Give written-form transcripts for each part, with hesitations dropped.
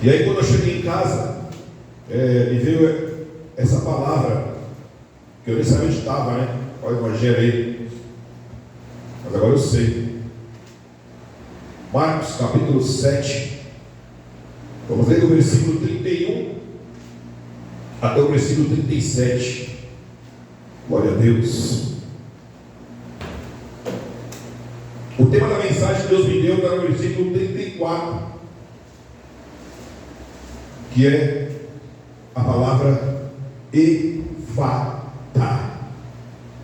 E aí quando eu cheguei em casa, me veio essa palavra, que eu nem sabia onde estava, né? Olha o evangelho aí. Mas agora eu sei. Marcos capítulo 7. Vamos ler do versículo 31 até o versículo 37. Glória a Deus. O tema da mensagem que Deus me deu está no versículo 34, que é a palavra Efatá.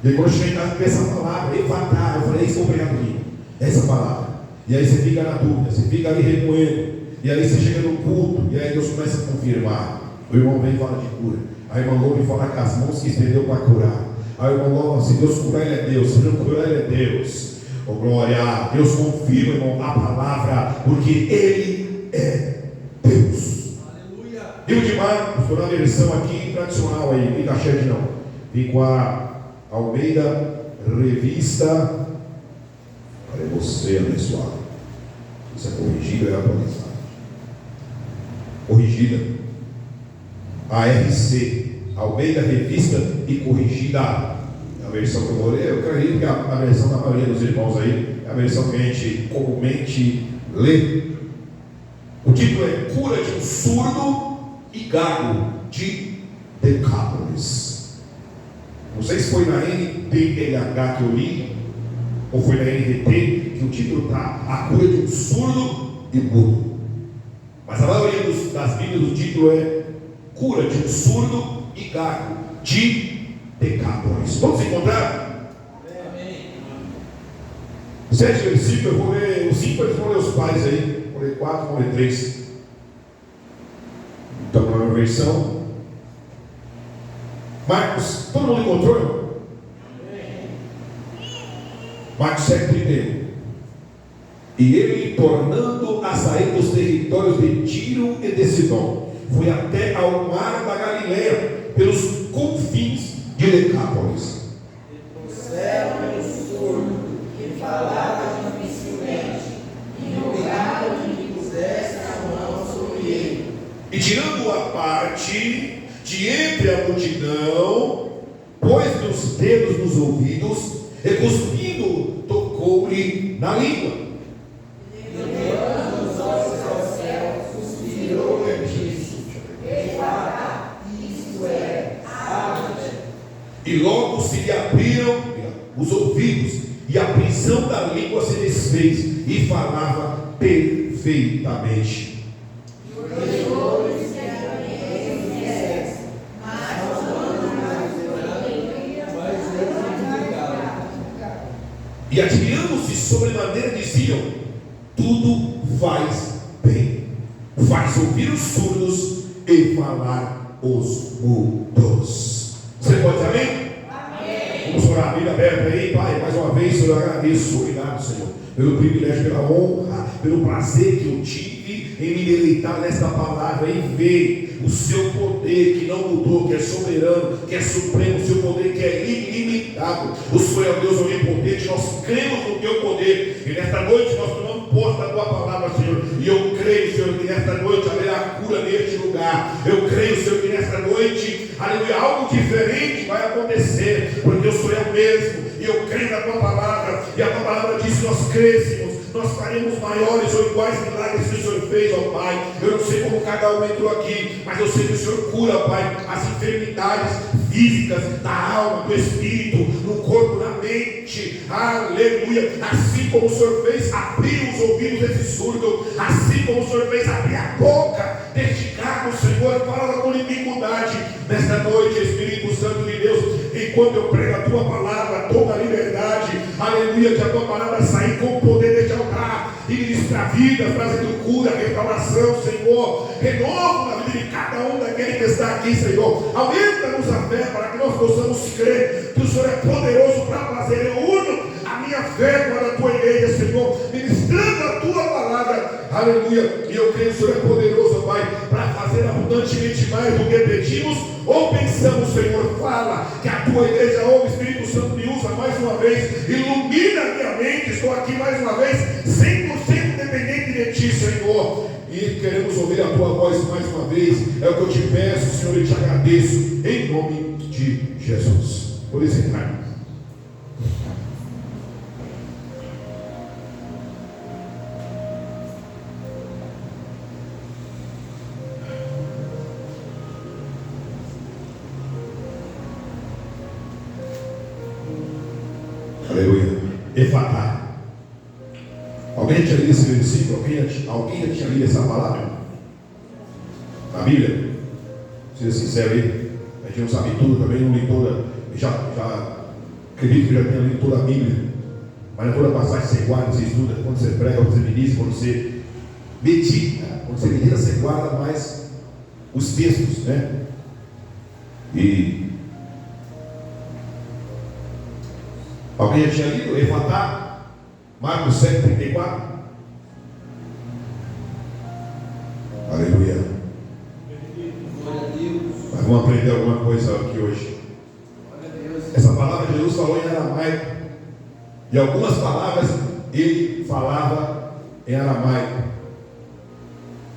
E quando eu cheguei em casa, essa palavra Efatá, eu falei: estou pregando aqui, essa palavra. E aí você fica na dúvida, você fica ali remoendo, e aí você chega no culto, e aí Deus começa a confirmar. O irmão vem e fala de cura, a irmã Lobo fala que as mãos que estendeu para curar. Aí o irmão Lobo, se Deus curar, Ele é Deus, se não curar, Ele é Deus. Oh, glória, Deus confirma, irmão, a palavra, porque Ele é Deus. Aleluia. Livro de Marcos, estou na versão aqui tradicional aí, não fica cheio não. Vim com a Almeida Revista. Olha você, abençoado. Isso é corrigida, é atualizada. Corrigida. ARC, Almeida Revista e Corrigida. A versão que eu vou ler, eu creio que a versão da maioria dos irmãos aí é a versão que a gente comumente lê. O título é Cura de um surdo e gago de Decápolis. Não sei se foi na NTLH que eu li, ou foi na NVT, que o título está A Cura de um Surdo e Mudo. Mas a maioria das Bíblias, o título é Cura de um Surdo e Gago de Decápolis. Vamos encontrar? Amém. 7 versículos, eu vou ler os 5, eles vão ler os pais aí. Vou ler 4, vou ler 3. Então, na minha versão. Marcos, todo mundo encontrou, irmão? Marcos 7:31. E ele, tornando a sair dos territórios de Tiro e de Sidom, foi até ao mar da Galileia, pelos confins de Decápolis. E trouxeram um surdo que falava dificilmente, e rogaram que lhe pusesse a mão sobre ele. E tirando-o à parte de entre a multidão, pôs-lhe os dedos nos ouvidos, e cuspindo, tocou-lhe na língua. E levando os olhos ao céu, suspirou e disse: Efatá, isto é, abre-te. E logo se lhe abriram os ouvidos, e a prisão da língua se desfez, e falava perfeitamente. E admirando-se sobremaneira diziam: tudo faz bem, faz ouvir os surdos e falar os mudos. Você pode dizer amém? Amém. Vamos orar, a Bíblia aberta aí, Pai. Mais uma vez, Senhor, eu agradeço. Obrigado, Senhor, pelo privilégio, pela honra, pelo prazer que eu tive em me deleitar nesta palavra e ver o seu poder que não mudou, que é soberano, que é supremo, o seu poder que é ilimitado. O Senhor é o Deus onipotente, nós cremos no teu poder, e nesta noite nós tomamos posse da tua palavra, Senhor, e eu creio, Senhor, que nesta noite haverá cura neste lugar. Eu creio, Senhor, que nesta noite, aleluia, algo diferente vai acontecer, porque o Senhor é o mesmo, e eu creio na tua palavra, e a tua palavra diz: se nós crescêssemos, nós faremos maiores ou iguais milagres que o Senhor fez, ó Pai. Eu não sei como cada um entrou aqui, mas eu sei que o Senhor cura, Pai, as enfermidades físicas, da alma, do espírito, no corpo, na mente. Aleluia. Assim como o Senhor fez abrir os ouvidos desse surdo, assim como o Senhor fez abrir a boca deste gago, Senhor, fala com dificuldade. Nesta noite, Espírito Santo de Deus, enquanto eu prego a tua palavra, toda a liberdade, aleluia, que a tua palavra sair com o poder deste altar e ministrar a vida, trazendo cura, restauração, Senhor, renovo na vida de cada um daquele que está aqui, Senhor. Aumenta-nos a fé para que nós possamos crer que o Senhor é poderoso para fazer. Eu uno a minha fé para a tua igreja, Senhor, ministrando a tua palavra, aleluia. E eu creio que o Senhor é poderoso, Pai, para fazer abundantemente mais do que pedimos ou pensamos, Senhor. Fala, que a tua igreja ouve, Espírito Santo me usa mais uma vez, ilumina a minha mente. Estou aqui mais uma vez, 100% dependente dependente de Ti, Senhor. E queremos ouvir a Tua voz mais uma vez. É o que eu te peço, Senhor, e te agradeço, em nome de Jesus. Por isso, entrar. Aleluia. Efatá. Alguém tinha lido esse versículo? Alguém já tinha lido essa palavra? Na Bíblia? Seja sincero aí. A gente não sabe tudo também, não li toda. Já acredito que já tenha lido toda a Bíblia. Mas toda passagem você guarda, você estuda. Quando você prega, quando você ministra, quando você medita. Quando você medita, você guarda mais os textos, né? E alguém já tinha lido Efatá? Marcos 7,34. Aleluia. Mas vamos aprender alguma coisa aqui hoje. Essa palavra Jesus falou em aramaico. E algumas palavras ele falava em aramaico.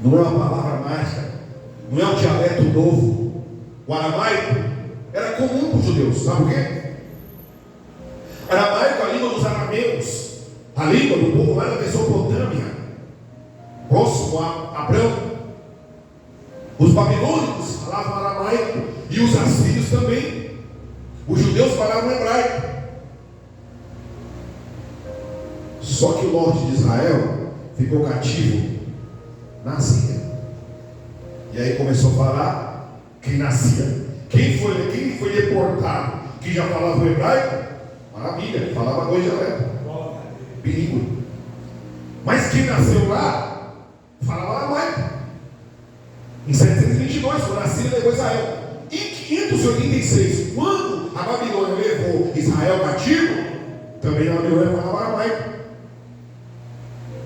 Não é uma palavra mágica. Não é um dialeto novo. O aramaico era comum para os judeus. Sabe por quê? Aramaico, a língua dos arameus, a língua do povo lá da Mesopotâmia, próximo a Abrão. Os babilônicos falavam aramaico e os assírios também. Os judeus falavam hebraico. Só que o norte de Israel ficou cativo na Síria. E aí começou a falar quem nascia. Quem foi deportado, que já falava o hebraico, maravilha, falava dois dialetos. Bilíngue. Mas quem nasceu lá, falava aramaico. Em 722, quando a Síria levou Israel. Em 586, quando a Babilônia levou Israel cativo, também a Babilônia falava aramaico.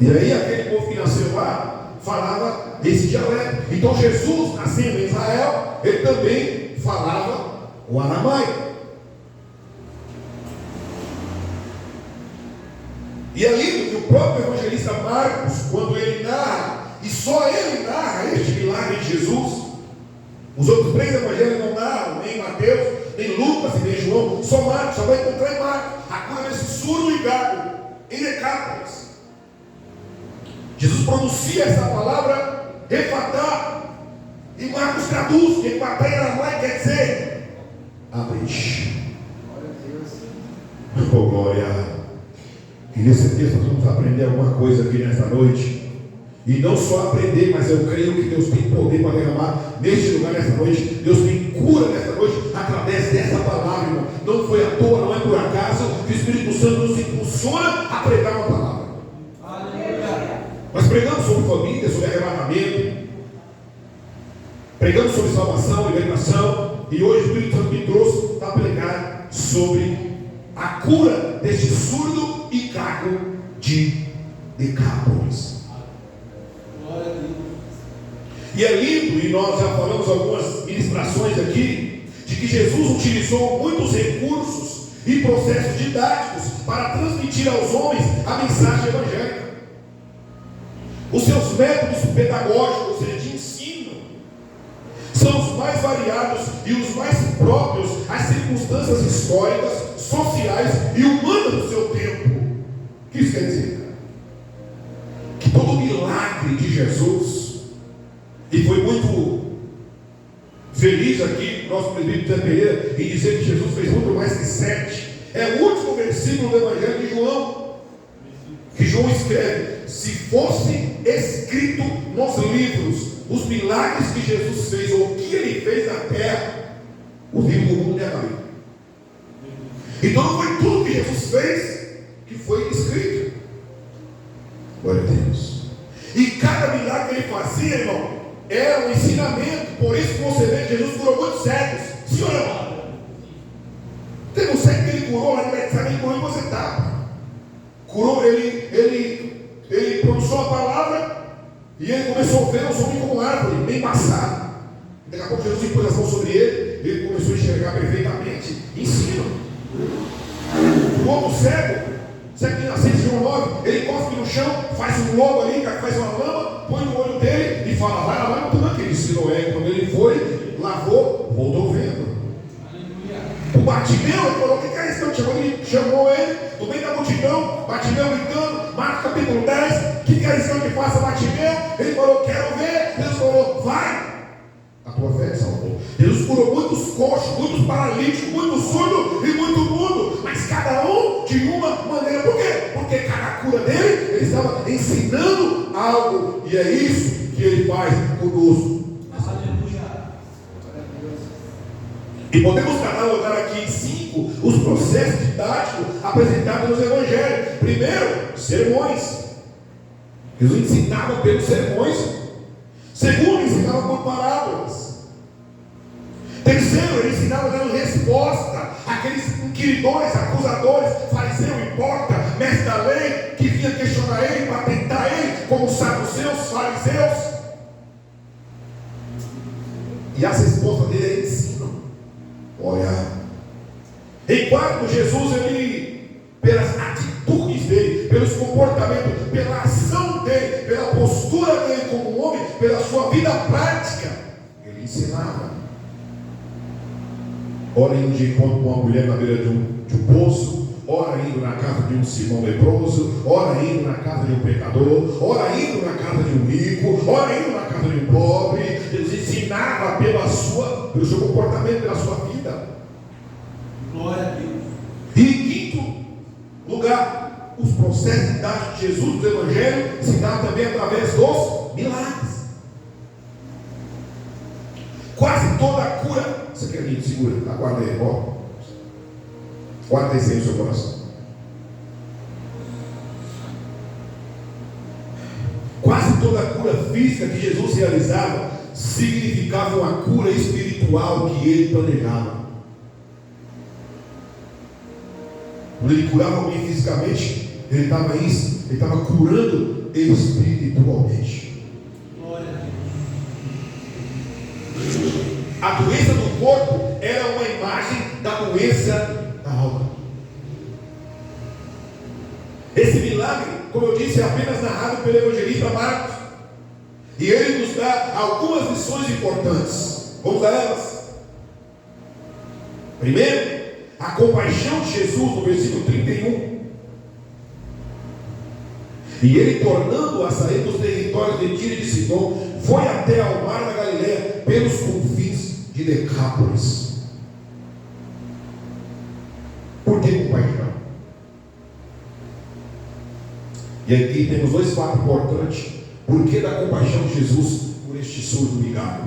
E aí aquele povo que nasceu lá falava esse dialeto. Então Jesus, nascendo em Israel, ele também falava o aramaico. E é lindo que o próprio evangelista Marcos, quando ele narra, e só ele narra este milagre de Jesus, os outros três evangelhos não narram, nem Mateus, nem Lucas e nem João, só Marcos, só vai encontrar em Marcos a cura desse surdo e gago em Decápolis. Jesus pronuncia essa palavra Efatá, e Marcos traduz, que Efatá em aramaico quer dizer abre-te. Oh, glória. E nesse texto nós vamos aprender alguma coisa aqui nesta noite. E não só aprender, mas eu creio que Deus tem poder para derramar neste lugar nesta noite. Deus tem cura nesta noite através dessa palavra, irmão. Não foi à toa, não é por acaso que o Espírito Santo nos impulsiona a pregar uma palavra. Aleluia. Nós pregamos sobre família, sobre arrebatamento, pregamos sobre salvação, libertação. E hoje o Espírito Santo me trouxe para pregar sobre a cura deste surdo e gago de Decápolis. E é lindo, e nós já falamos algumas ministrações aqui, de que Jesus utilizou muitos recursos e processos didáticos para transmitir aos homens a mensagem evangélica. Os seus métodos pedagógicos, ou seja, de ensino, são os mais variados e os mais próprios às circunstâncias históricas, sociais e humanas do seu tempo. O que isso quer dizer? Que todo o milagre de Jesus, e foi muito feliz aqui nosso presbítero Zé Pereira em dizer que Jesus fez muito mais que 7. É o último versículo do Evangelho de João, que João escreve: se fosse escrito nos livros os milagres que Jesus fez, ou o que ele fez na terra, o livro do mundo negaria. Então não foi tudo que Jesus fez que foi escrito. Glória a Deus. E cada milagre que ele fazia, irmão, era um ensinamento. Por isso que você vê que Jesus curou muitos cegos. Sim ou não? Teve um cego que ele curou lá no Betsaida, ele curou em você estava. Curou, ele pronunciou a palavra e ele começou a ver os homens como árvore, bem passado. Daqui a pouco Jesus impôs as mãos sobre ele, ele começou a enxergar perfeitamente. Ensino. O outro cego, 2 Ascensos João 9, ele cospe no chão, faz um lobo ali, faz uma lama, põe no olho dele e fala, vai lavar no tanque. Ele disse, Noé, quando ele foi, lavou, voltou vendo. O Bartimeu, ele falou, o que é isso? Ele chamou ele, no meio da multidão, Bartimeu gritando, Marcos capítulo 10, o que é isso que faça, Bartimeu? Ele falou, quero ver. Deus falou, vai. A tua fé te salvou. Jesus curou muitos coxos, muitos paralíticos, muitos surdos e muito mudo, mas cada um de uma maneira. Por quê? Porque cada cura dele, ele estava ensinando algo, e é isso que ele faz conosco. E podemos catalogar aqui em 5 os processos didáticos apresentados nos evangelhos. Primeiro, sermões. Jesus ensinava pelos sermões. Segundo, ele ensinava por parábolas. Terceiro, ele ensinava dando resposta àqueles inquiridores, acusadores, fariseu, hipócrita, mestre da lei, que vinha questionar ele para tentar ele, como os saduceus, fariseus. E as respostas dele é ensino. Olha, em quarto, Jesus, ele, pelas atitudes dele, pelos comportamentos, pela ação dele, pela postura dele como homem, pela sua vida prática, ele ensinava. Ora indo de encontro com uma mulher na beira de um poço, ora indo na casa de um Simão leproso, ora indo na casa de um pecador, ora indo na casa de um rico, ora indo na casa de um pobre. Ele ensinava pelo seu comportamento, pela sua vida. Glória a Deus. E em quinto lugar, os processos didáticos de Jesus do Evangelho se dão também através dos milagres. Quase toda a cura. Você quer vir? Segura, aguarda aí, ó. Guarda isso aí no seu coração. Quase toda a cura física que Jesus realizava significava uma cura espiritual que ele planejava. Quando ele curava alguém fisicamente, ele estava curando espiritualmente. Glória a Deus. A doença do corpo era uma imagem da doença da alma. Esse milagre, como eu disse, é apenas narrado pelo evangelista Marcos. E ele nos dá algumas lições importantes. Vamos a elas. Primeiro, a compaixão de Jesus, no versículo 31. E ele, tornando a sair dos territórios de Tiro e de Sidom, foi até ao mar da Galileia, pelos confins de Decápolis. Por que compaixão? E aqui temos dois fatos importantes. Por que da compaixão de Jesus por este surdo ligado?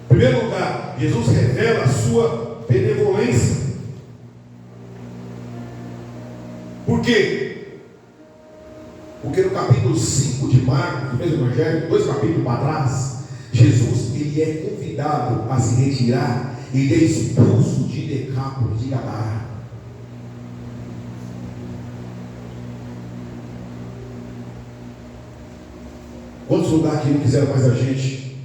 Em primeiro lugar, Jesus revela a sua benevolência. Por quê? Porque no capítulo 5 de Marcos, do mesmo evangelho, 2 capítulos para trás, Jesus ele é convidado a se retirar. Ele é expulso de Decápolis, de Gadara. Quantos lugares que não quiseram mais a gente?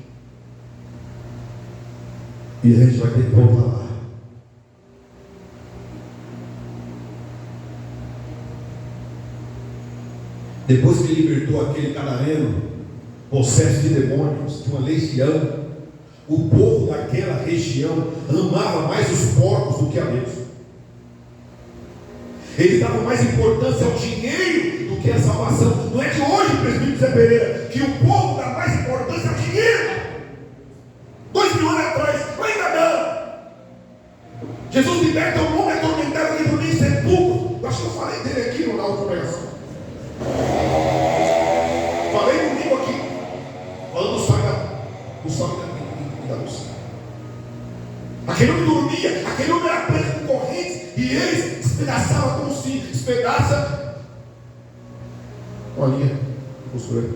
E a gente vai ter que voltar lá. Depois que libertou aquele gadareno, possesso de demônios, de uma legião, o povo daquela região amava mais os porcos do que a Deus. Eles davam mais importância ao dinheiro do que à salvação. Não é de hoje, presbítero Zé Pereira, que o povo dá mais importância ao dinheiro. 2000 anos atrás, ainda não. Jesus liberta um homem atormentado que dormia em sepulcro. Eu acho que eu falei dele aqui na outra pregação. Falei comigo aqui, falando do sangue da luz. Aquele homem dormia, aquele homem era preso com correntes, e eles despedaçavam como se despedaça uma linha de costura.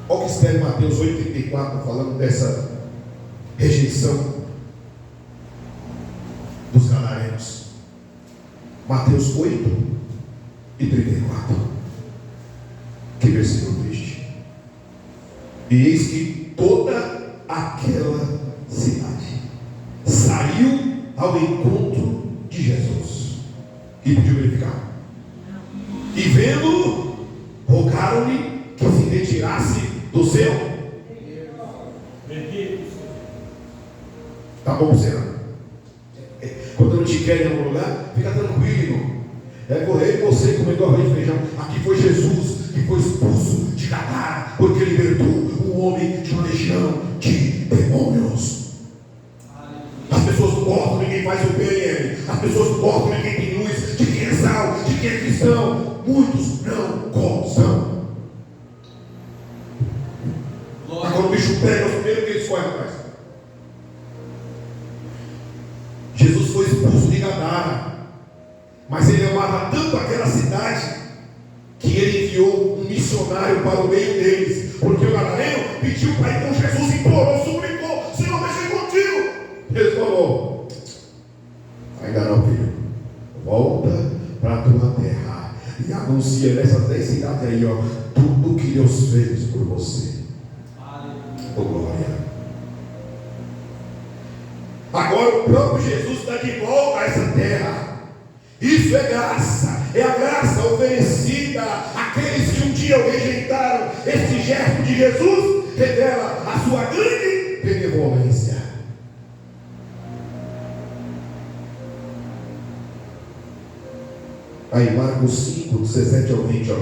Olha o que está em Mateus 8,34, falando dessa rejeição dos gadarenos. Mateus 8:34. Que versículo triste. E eis que toda aquela cidade saiu ao encontro de Jesus. tirasse do seu. Tá bom, Senhor? Quando não te querem em algum lugar, fica tranquilo. Correr você comendo arroz e feijão. Aqui foi Jesus que foi expulso de Gadara, porque libertou um homem de uma legião de demônios. As pessoas não gostam de quem faz o bem, as pessoas não gostam de quem tem luz, de quem é sal, de quem é cristão. Muitos não gostam. Mas quando o bicho pega, é o primeiro que eles correm atrás. Jesus foi expulso de Gadara, mas ele amava tanto aquela cidade que ele enviou um missionário para o meio deles, porque o gadareno pediu para ir com Jesus, implorou, suplicou: Senhor, deixa eu ir contigo. Jesus falou: ainda não, filho, volta para a tua terra e anuncia nessas 10 cidades aí, tudo que Deus fez por você. Oh, glória. Agora o próprio Jesus está de volta a essa terra. Isso é graça, é a graça oferecida àqueles que um dia o rejeitaram. Esse gesto de Jesus revela a sua grande benevolência. Aí Marcos 5, 17 ao 20,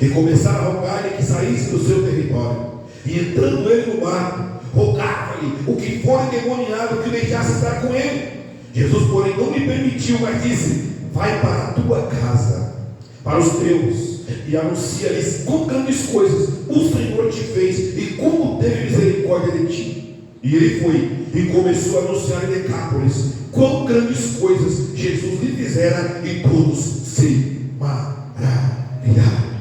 E começaram a rogar-lhe que saísse do seu território. E entrando ele no barco, rogava-lhe o que for endemoniado que o deixasse estar com ele. Jesus, porém, não lhe permitiu, mas disse: vai para a tua casa, para os teus, e anuncia-lhes quão grandes coisas o Senhor te fez e como teve misericórdia de ti. E ele foi e começou a anunciar em Decápolis quão grandes coisas Jesus lhe fizera, e todos se maravilharam.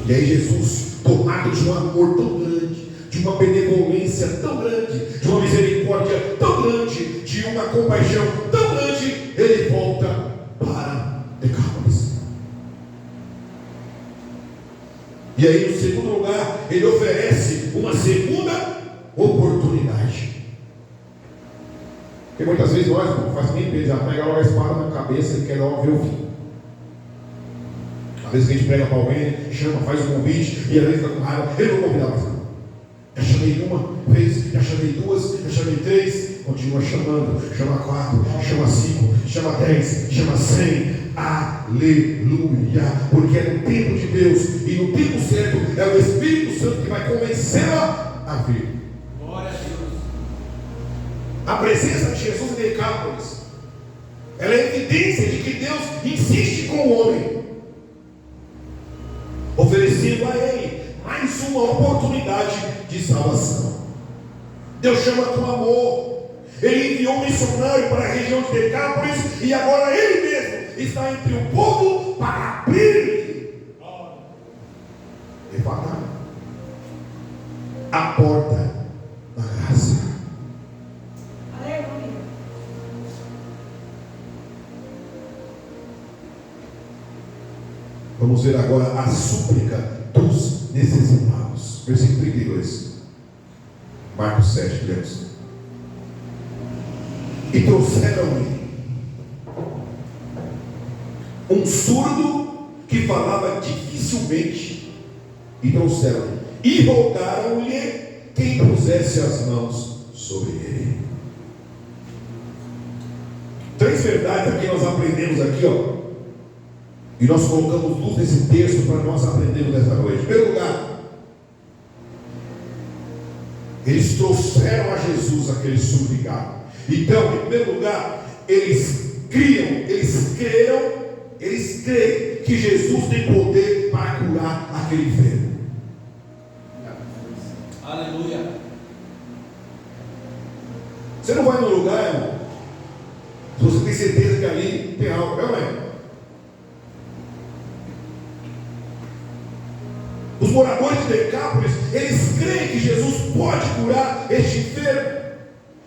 E aí Jesus, tomado de um amor tão grande, de uma benevolência tão grande, de uma misericórdia tão grande, de uma compaixão tão grande, ele volta para Decápolis. E aí, no segundo lugar, ele oferece uma segunda oportunidade. Porque muitas vezes nós não faz nem peso, já pega logo a espada na cabeça e quer logo ver o fim. Às vezes a gente prega para alguém, chama, faz um convite, e às vezes fica com raiva: eu não vou convidar mais não. Já chamei uma vez, já chamei duas, já chamei três, continua chamando, chama 4, chama 5, chama 10, chama 100, aleluia, porque é no tempo de Deus, e no tempo certo, é o Espírito Santo que vai convencê-la a vir. Glória a Deus. A presença de Jesus em Decápolis, ela é evidência de que Deus insiste com o homem, oferecendo a ele mais uma oportunidade de salvação. Deus chama com amor. Ele enviou um missionário para a região de Decápolis, e agora ele mesmo está entre o povo para abrir a porta da graça. Aleluia. Vamos ver agora a súplica dos necessitados. Versículo 32. Marcos 7, lemos. E trouxeram-lhe um surdo que falava dificilmente, e trouxeram-lhe, e rogaram-lhe que impusesse as mãos sobre ele. 3 verdades aqui nós aprendemos aqui, e nós colocamos luz nesse texto para nós aprendermos nesta noite. Em primeiro lugar, eles trouxeram a Jesus aquele suplicado. Então, em primeiro lugar, eles creem que Jesus tem poder para curar aquele enfermo. Aleluia. Você não vai no lugar, irmão, se você tem certeza que ali tem algo, não é? Os moradores de Decápolis, eles creem que Jesus pode curar este enfermo.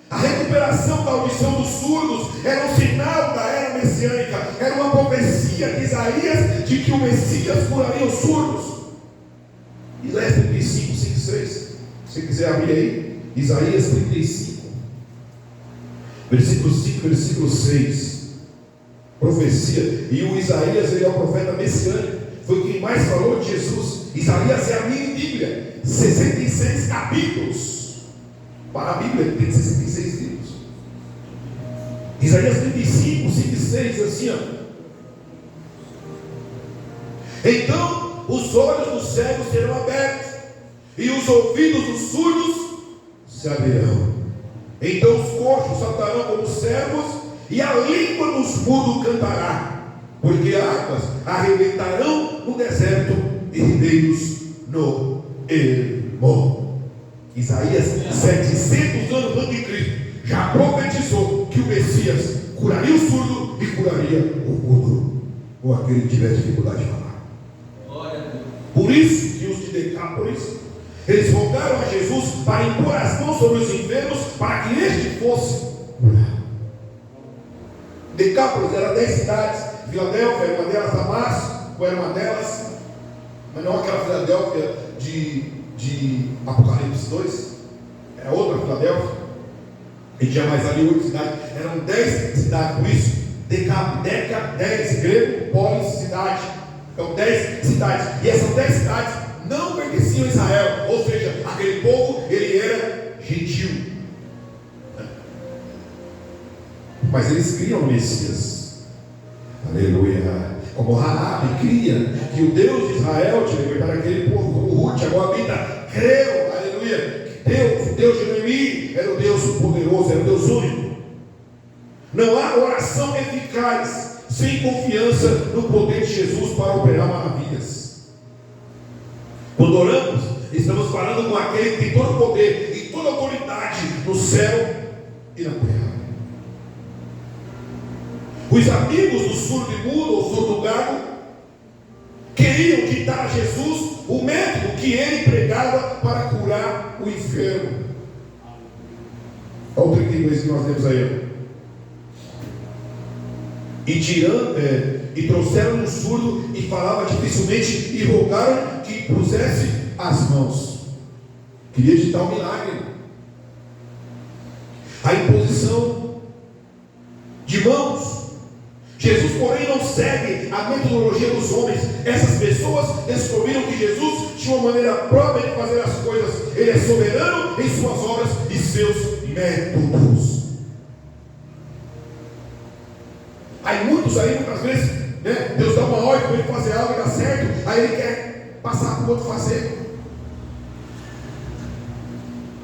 A recuperação da audição dos surdos era um sinal da era messiânica, era uma profecia de Isaías de que o Messias curaria os surdos. Isaías 35, 5, 6. Se você quiser abrir aí, Isaías 35, versículo 5, versículo 6. profecia. E o Isaías, ele é o profeta messiânico, foi quem mais falou de Jesus. Isaías é a mini Bíblia, 66 capítulos. Para a Bíblia tem 66 livros. Isaías 35, 5 e 6, assim, ó. Então os olhos dos cegos serão abertos, e os ouvidos dos surdos se abrirão. Então os coxos saltarão como servos, e a língua dos mudos cantará, porque águas arrebentarão no deserto e ribeiros no ermo. Isaías, 700 anos antes de Cristo, já profetizou que o Messias curaria o surdo e curaria o mudo, ou aquele que tiver dificuldade de falar. Por isso que os de Decápolis, eles rogaram a Jesus para impor as mãos sobre os enfermos, para que este fosse curado. Decápolis era 10 cidades. Filadélfia era uma delas, Damasco era uma delas, mas não aquela Filadélfia de Apocalipse 2, era outra Filadélfia. E tinha mais ali 8 cidades, eram 10 cidades. Por isso, Deca, 10 grego, polis, cidade. Então 10 cidades, e essas 10 cidades não pertenciam a Israel, ou seja, aquele povo, ele era gentil, mas eles criam o Messias, aleluia, como Raabe cria que o Deus de Israel tinha libertado aquele povo, como Ruth, a Moabita, creu, aleluia, que Deus, o Deus de Noemi, era o Deus poderoso, era o Deus único. Não há oração eficaz sem confiança no poder de Jesus para operar maravilhas. Quando oramos, estamos falando com aquele que tem todo o poder e toda a autoridade no céu e na terra. Os amigos do surdo e mudo, ou surdo gago, queriam quitar a Jesus o método que ele pregava para curar o enfermo. Olha o 32 que nós lemos aí. E trouxeram um surdo e falava dificilmente, e rogaram que pusesse as mãos. Queria ditar um milagre. A imposição de mãos. Jesus, porém, não segue a metodologia dos homens. Essas pessoas descobriram que Jesus tinha uma maneira própria de fazer as coisas. Ele é soberano em suas obras e seus métodos. Aí muitas vezes, né, Deus dá uma ordem para ele fazer algo e dá certo, aí ele quer passar para o outro fazer.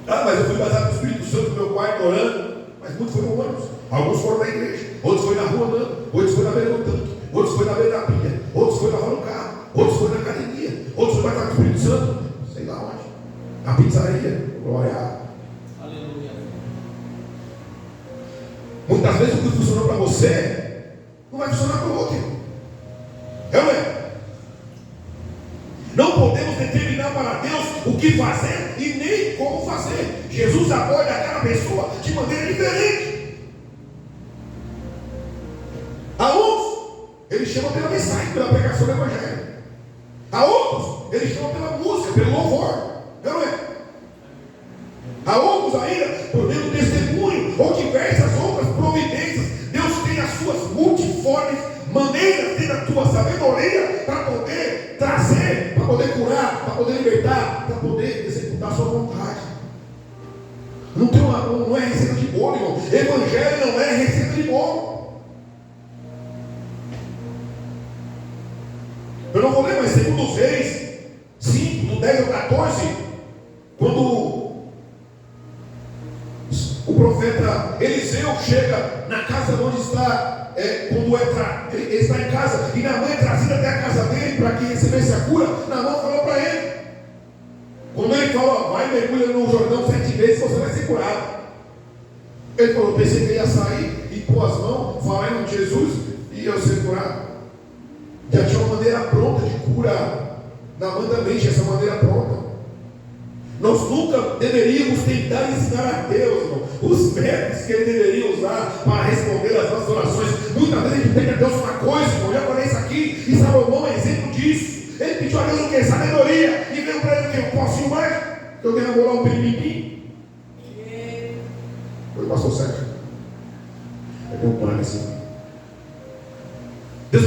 Mas eu fui batizado no Espírito Santo no meu quarto orando, mas muitos foram ônibus, alguns foram na igreja, outros foram na rua andando, outros foram na beira do tanque, outros foram na beira da pia, outros foram lavando o carro, outros foram na academia, outros foram batizados no Espírito Santo, sei lá onde, na pizzaria, glória. Aleluia. Muitas vezes o que funcionou para você não vai funcionar para o outro. Não podemos determinar para Deus o que fazer e nem como fazer. Jesus aborda aquela pessoa de maneira diferente. A uns, ele chama pela mensagem, pela pregação do Evangelho. A outros, ele chama pela música, pelo louvor. A outros ainda, por meio do testemunho, ou diversas outras providências. Deus tem as suas multiformes maneiras, tem a tua sabedoria para poder trazer, para poder curar, para poder libertar, para poder executar a sua vontade. Não é receita de bolo, irmão. Evangelho não é receita de bolo. Eu não vou ler, mas segundo os Reis 5, do 10 ao 14, quando o profeta Eliseu chega na casa onde está, ele está em casa, e Naamã é trazido até a casa dele para que recebesse a cura. Naamã falou para ele, quando ele falou, vai mergulha no Jordão 7 vezes, você vai ser curado. Ele falou, pensei que ele ia sair e pôr as mãos, falar em nome de Jesus e eu ser curado. Já tinha uma maneira pronta de cura. Naamã também tinha essa maneira pronta. Nós nunca deveríamos tentar ensinar a Deus, irmão, os métodos que Ele deveria usar para responder às nossas orações. Muitas vezes a gente pede a Deus uma coisa, irmão. Eu falei isso aqui, e Salomão é exemplo disso. Ele pediu a Deus o que? Sabedoria. E veio para ele o que? Um pocinho mais? Eu quero namorar um pirimitim. Foi o pastor Sérgio. Ele deu um plano assim.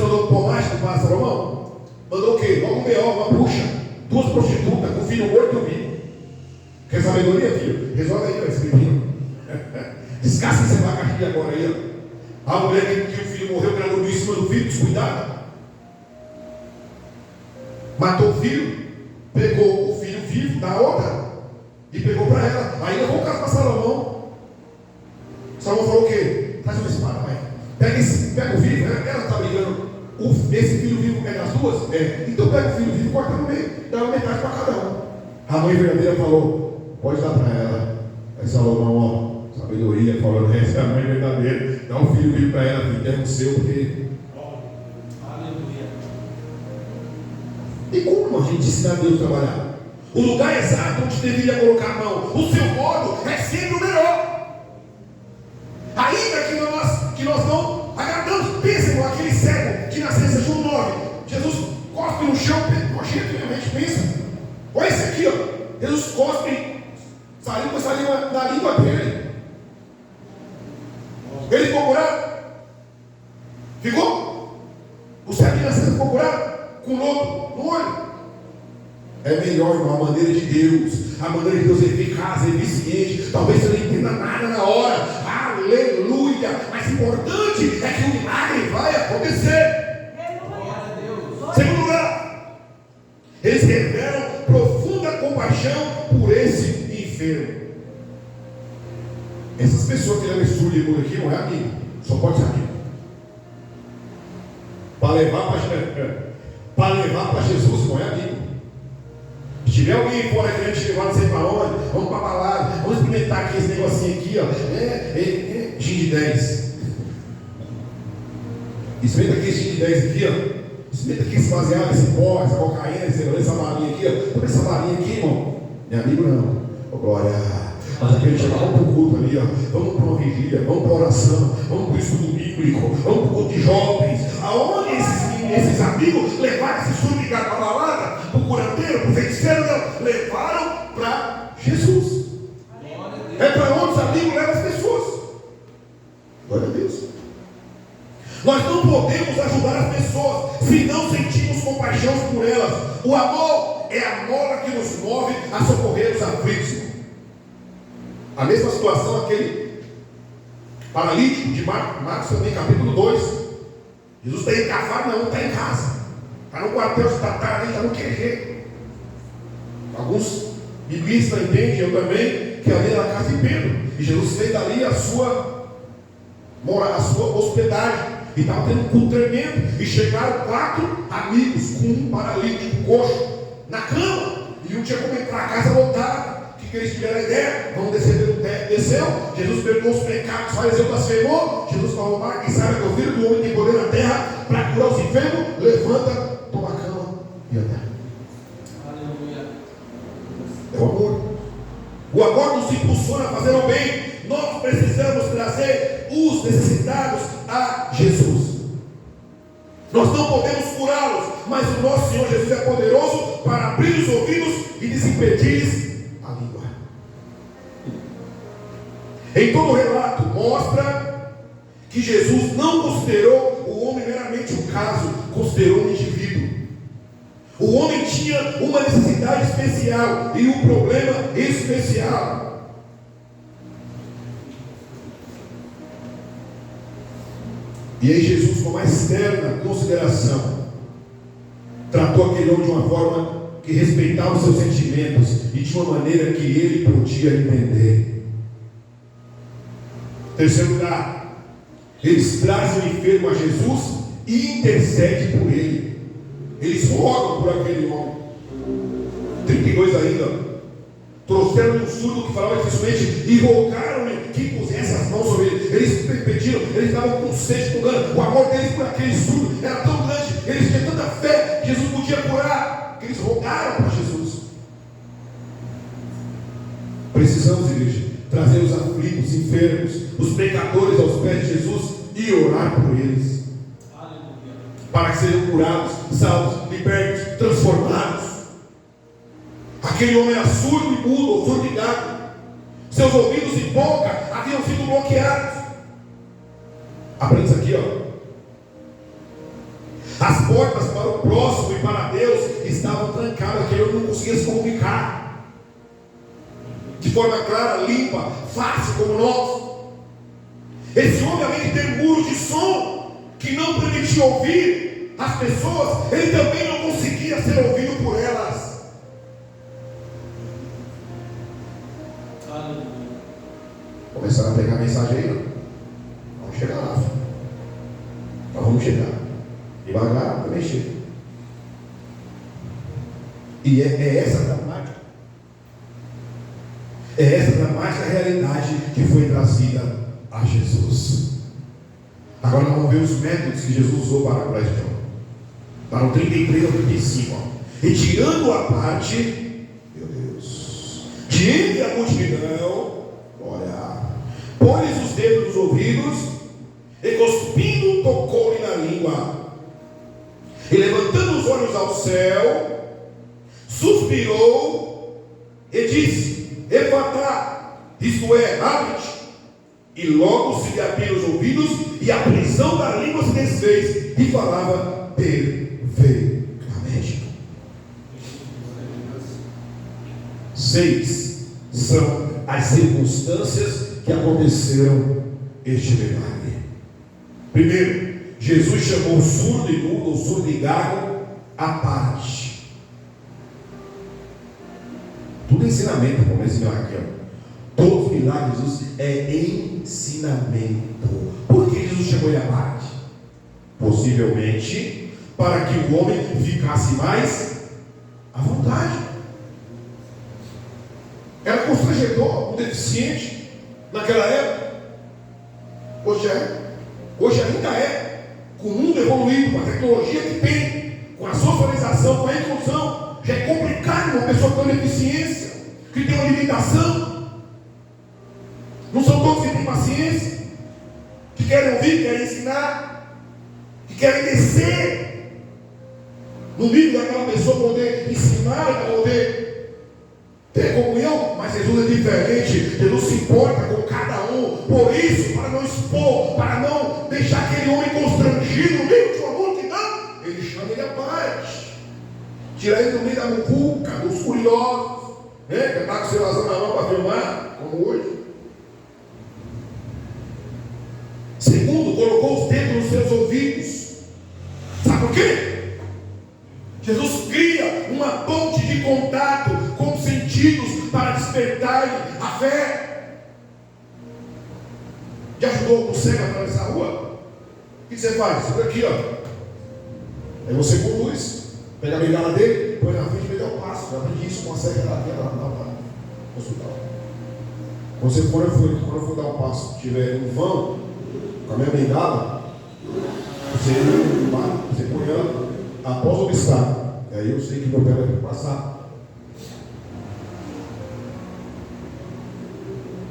mandou pôr mágico para Salomão? Mandou o quê? Logo um B.O., uma bucha, 2 prostitutas, com o filho morto e o vivo. Quer sabedoria, filho? Resolve aí, esse menino. Descasca esse abacaxi agora aí, ó. A mulher que o filho morreu, que ela dormiu em cima do filho, descuidada. Matou o filho, pegou o filho vivo da outra e pegou para ela. Aí levou o caso para Salomão. Salomão falou o quê? Traz uma espada, mãe. Pega o vivo, ela está brigando. Esse filho vivo pega as duas? Então pega o filho vivo e corta no meio, dá uma metade para cada um. A mãe verdadeira falou: pode dar para ela. Aí Salomão, ó, sabedoria, falando: essa é a mãe verdadeira, dá um filho vivo para ela, filho, é o seu, porque. Aleluia. E como a gente ensina a Deus a trabalhar? O lugar exato onde deveria colocar a mão, o seu modo é sempre o melhor. Ainda que nós não agradamos, pensem aquele cego que nasceu em João 9, Jesus cospe no chão, nojento, a gente pensa. Olha esse aqui, ó. Jesus cospe, saiu com essa língua na língua dele. Ele ficou curado? Ficou? O cego que nasceu ficou curado? Com lodo no olho. É melhor, irmão, a maneira de Deus. A maneira de Deus é eficaz, é eficiente. Talvez você não entenda nada na hora. Aleluia. Mas o importante é que o milagre vai acontecer. Segundo lugar, eles revelam profunda compaixão por esse enfermo. Essas pessoas que levam surdo por aqui não é amigo. Só pode ser amigo. Para levar para Jesus não é amigo. Se tiver alguém fora querendo te levar, não sei para onde, vamos para a balada, vamos experimentar aqui esse negocinho aqui, ó. Gin de 10. Experimenta aqui esse gin de 10 aqui, ó. Experimenta aqui esse baseado, esse pó, essa cocaína, essa balinha aqui, ó. Toma essa balinha aqui, irmão. Não é amigo não. Ô, glória. Mas aquele chegar, vamos para o culto ali, ó. Vamos para uma vigília, vamos para a oração, vamos para o estudo bíblico, vamos para o culto de jovens. Aonde esses amigos levaram esse surdo ligado para a balada, para o curandeiro, para o feiticeiro, não, levaram para Jesus. É para onde os amigos levam as pessoas. Glória a Deus. Nós não podemos ajudar as pessoas se não sentimos compaixão por elas. O amor é a mola que nos move a socorrer os aflitos. A mesma situação, aquele paralítico de Marcos também, capítulo 2. Jesus está em Cafarnaum, não está em casa. Está no quartel de Tatá, está no QG. Alguns biblistas entendem, eu também, que ali era a casa de Pedro. E Jesus fez dali a sua hospedagem. E estava tendo um culto tremendo. E chegaram 4 amigos com um paralítico coxo na cama. E um tinha como entrar a casa lotada. O que eles tiveram a ideia? Vamos descer pelo teto. Desceu. Jesus perdoou os pecados. O fariseu blasfemou. Jesus falou: Mar, quem sabe que o filho do homem tem poder na terra para curar os enfermos. Levanta, toma a cama e anda. Aleluia. É o amor. O amor nos impulsiona a fazer o bem. Nós precisamos trazer os necessitados a Jesus. Nós não podemos curá-los, mas o nosso Senhor Jesus é poderoso para abrir os ouvidos e desimpedir a língua. Em todo o relato mostra que Jesus não considerou o homem meramente um caso, considerou um indivíduo. O homem tinha uma necessidade especial e um problema especial. E aí Jesus, com mais terna consideração, tratou aquele homem de uma forma que respeitava os seus sentimentos e de uma maneira que ele podia entender. Terceiro lugar, eles trazem o enfermo a Jesus e intercedem por ele. Eles rogam por aquele homem. 32 ainda. Trouxeram um surdo que falava dificilmente e rogaram-lhe que pusesse as mãos sobre ele. Eles pediram, eles estavam com sede, com gana. O amor deles por aquele surdo era tão grande, eles tinham tanta fé que Jesus podia curar, que eles rogaram para Jesus. Precisamos, igreja, trazer os aflitos, enfermos, os pecadores aos pés de Jesus e orar por eles. Aleluia. Para que sejam curados, salvos, libertos, transformados. Aquele homem era surdo e mudo, ou surdo e gago. Seus ouvidos e boca haviam sido bloqueados. Aprende isso aqui, ó. As portas para o próximo e para Deus estavam trancadas, que ele não conseguia se comunicar de forma clara, limpa, fácil como nós. Esse homem, além de ter muros de som que não permitia ouvir as pessoas, ele também não conseguia ser ouvido por elas. Começaram a pegar a mensagem aí, não? Vamos chegar lá, filho. Nós vamos chegar. Devagar, também chega. E é essa dramática. É essa dramática realidade que foi trazida a Jesus. Agora nós vamos ver os métodos que Jesus usou para a questão. Para o 33 ao 35. Ó. Retirando a parte, meu Deus, de entre a multidão, olha, pôs os dedos nos ouvidos, e cuspindo, tocou-lhe na língua. E levantando os olhos ao céu, suspirou e disse: Efatá, isto é, abre-te. E logo se lhe abriram os ouvidos, e a prisão da língua se desfez, e falava perfeitamente. 6 são as circunstâncias que aconteceram este milagre. Primeiro, Jesus chamou o surdo e mudo, o surdo e gago, à parte. Tudo é ensinamento, como esse milagre aqui. Todos os milagres de Jesus é ensinamento. Por que Jesus chamou ele à parte? Possivelmente para que o homem ficasse mais à vontade. Era constrangedor, um deficiente naquela época. Hoje ainda é. Com o mundo evoluído, com a tecnologia que tem, com a socialização, com a inclusão, já é complicado uma pessoa com deficiência, que tem uma limitação. Não são todos que têm paciência, que querem ouvir, querem ensinar, que querem descer no nível daquela pessoa, poder ensinar, poder ter comunhão. Mas Jesus é diferente. Jesus se importa com cada um. Por isso, para não expor, para não deixar aquele homem constrangido no meio de uma multidão, ele chama ele à parte, tira ele do meio da muvuca, dos curiosos, né? Que está com o celular na mão para filmar, como hoje. Segundo, colocou os dedos nos seus ouvidos. Sabe por quê? Jesus cria uma ponte de contato com os sentidos para despertar a fé. Já ajudou o cego a atravessar a rua? O que você faz? Você aqui, ó. Aí você conduz, pega a bengala dele, põe na frente e dá um passo. Eu aprendi isso com a cega lá no hospital. Quando eu for dar um passo, estiver no vão, com a minha bengala, você põe ela após o obstáculo. Aí eu sei que meu pé vai passar.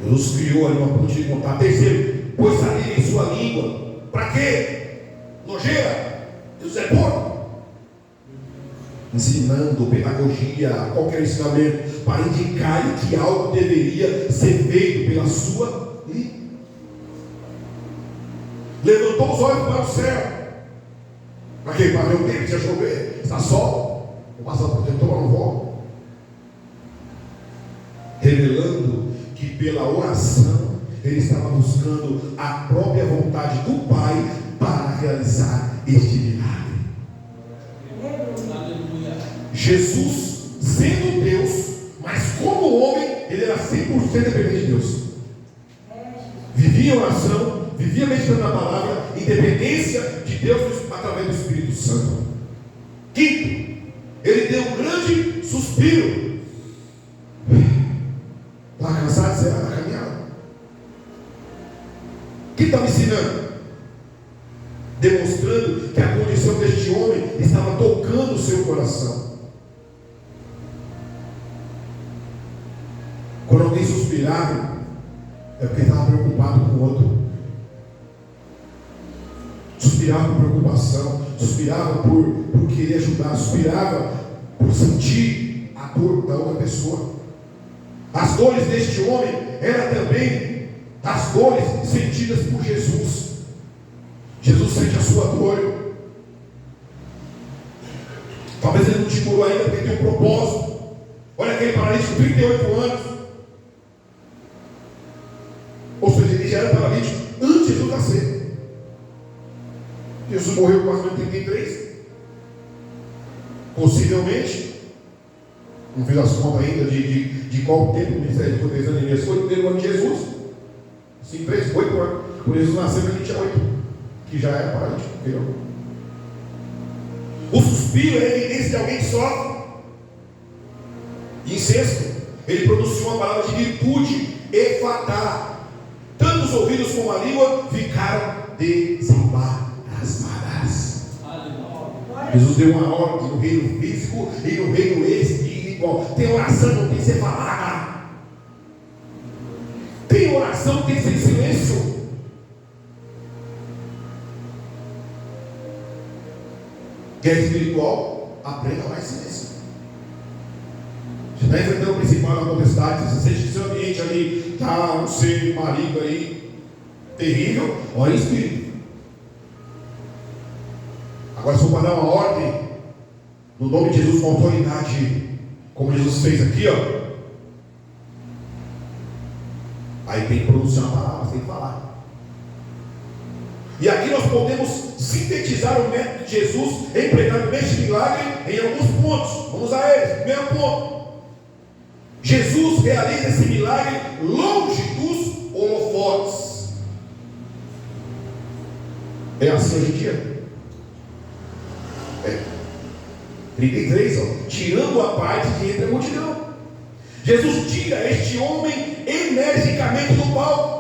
Jesus criou ali uma ponte de contato. Terceiro, pôs saliva em sua língua. Para quê? Nojeira? Isso é porco. Ensinando, pedagogia, qualquer ensinamento, para indicar que algo deveria ser feito pela sua língua. Levantou os olhos para o céu. Para quê? Para ver o tempo, se chover, está sol, vou passar por dentro, não vou. Revelando que pela oração ele estava buscando a própria vontade do Pai para realizar este milagre. Jesus, sendo Deus, mas como homem, ele era 100% dependente de Deus. Vivia em oração, vivia meditando na palavra, independência de Deus através do Espírito Santo. Quinto, ele deu um grande suspiro. Está cansado de ser na caminhada? O que está me ensinando? Demonstrando que a condição deste homem estava tocando o seu coração. Quando alguém suspirava, é porque estava preocupado com o outro. Suspirava por preocupação, suspirava por querer ajudar, suspirava por sentir a dor da outra pessoa. As dores deste homem eram também as dores sentidas por Jesus. Jesus sente a sua dor. Talvez ele não te curou ainda porque tem um propósito. Olha aquele paralítico, 38 anos. Ou seja, ele já era paralítico antes de Jesus nascer. Jesus morreu com mais ou menos 33. Possivelmente, não fiz as contas ainda de qual tempo o ministério ficou 3 anos e meio. Foi o primeiro ano de Jesus. 5, 3, 8 anos. Quando Jesus nasceu, ele tinha 8. Que já era paralítico. O suspiro é a evidência de alguém que sofre. E em sexto, ele pronunciou uma palavra de virtude, efatá. Tanto os ouvidos como a língua ficaram desembaraçadas. Jesus deu uma ordem no reino físico e no reino espiritual. Tem oração, não tem que ser falada. Tem oração, tem que ser em silêncio. Guerra espiritual, aprenda lá em silêncio. Você está enfrentando o principal da potestade. Você sente que seu ambiente ali está um ser maligno aí terrível, ora em espírito. Agora, se eu for dar uma ordem no nome de Jesus com autoridade, como Jesus fez aqui, ó, aí tem que pronunciar uma palavra, tem que falar. E aqui nós podemos sintetizar o método de Jesus empregado neste milagre em alguns pontos. Vamos a eles. Primeiro ponto: Jesus realiza esse milagre longe dos holofotes. É assim hoje em dia? 33, ó. Tirando a parte que entra a multidão. Jesus tira este homem energicamente do palco.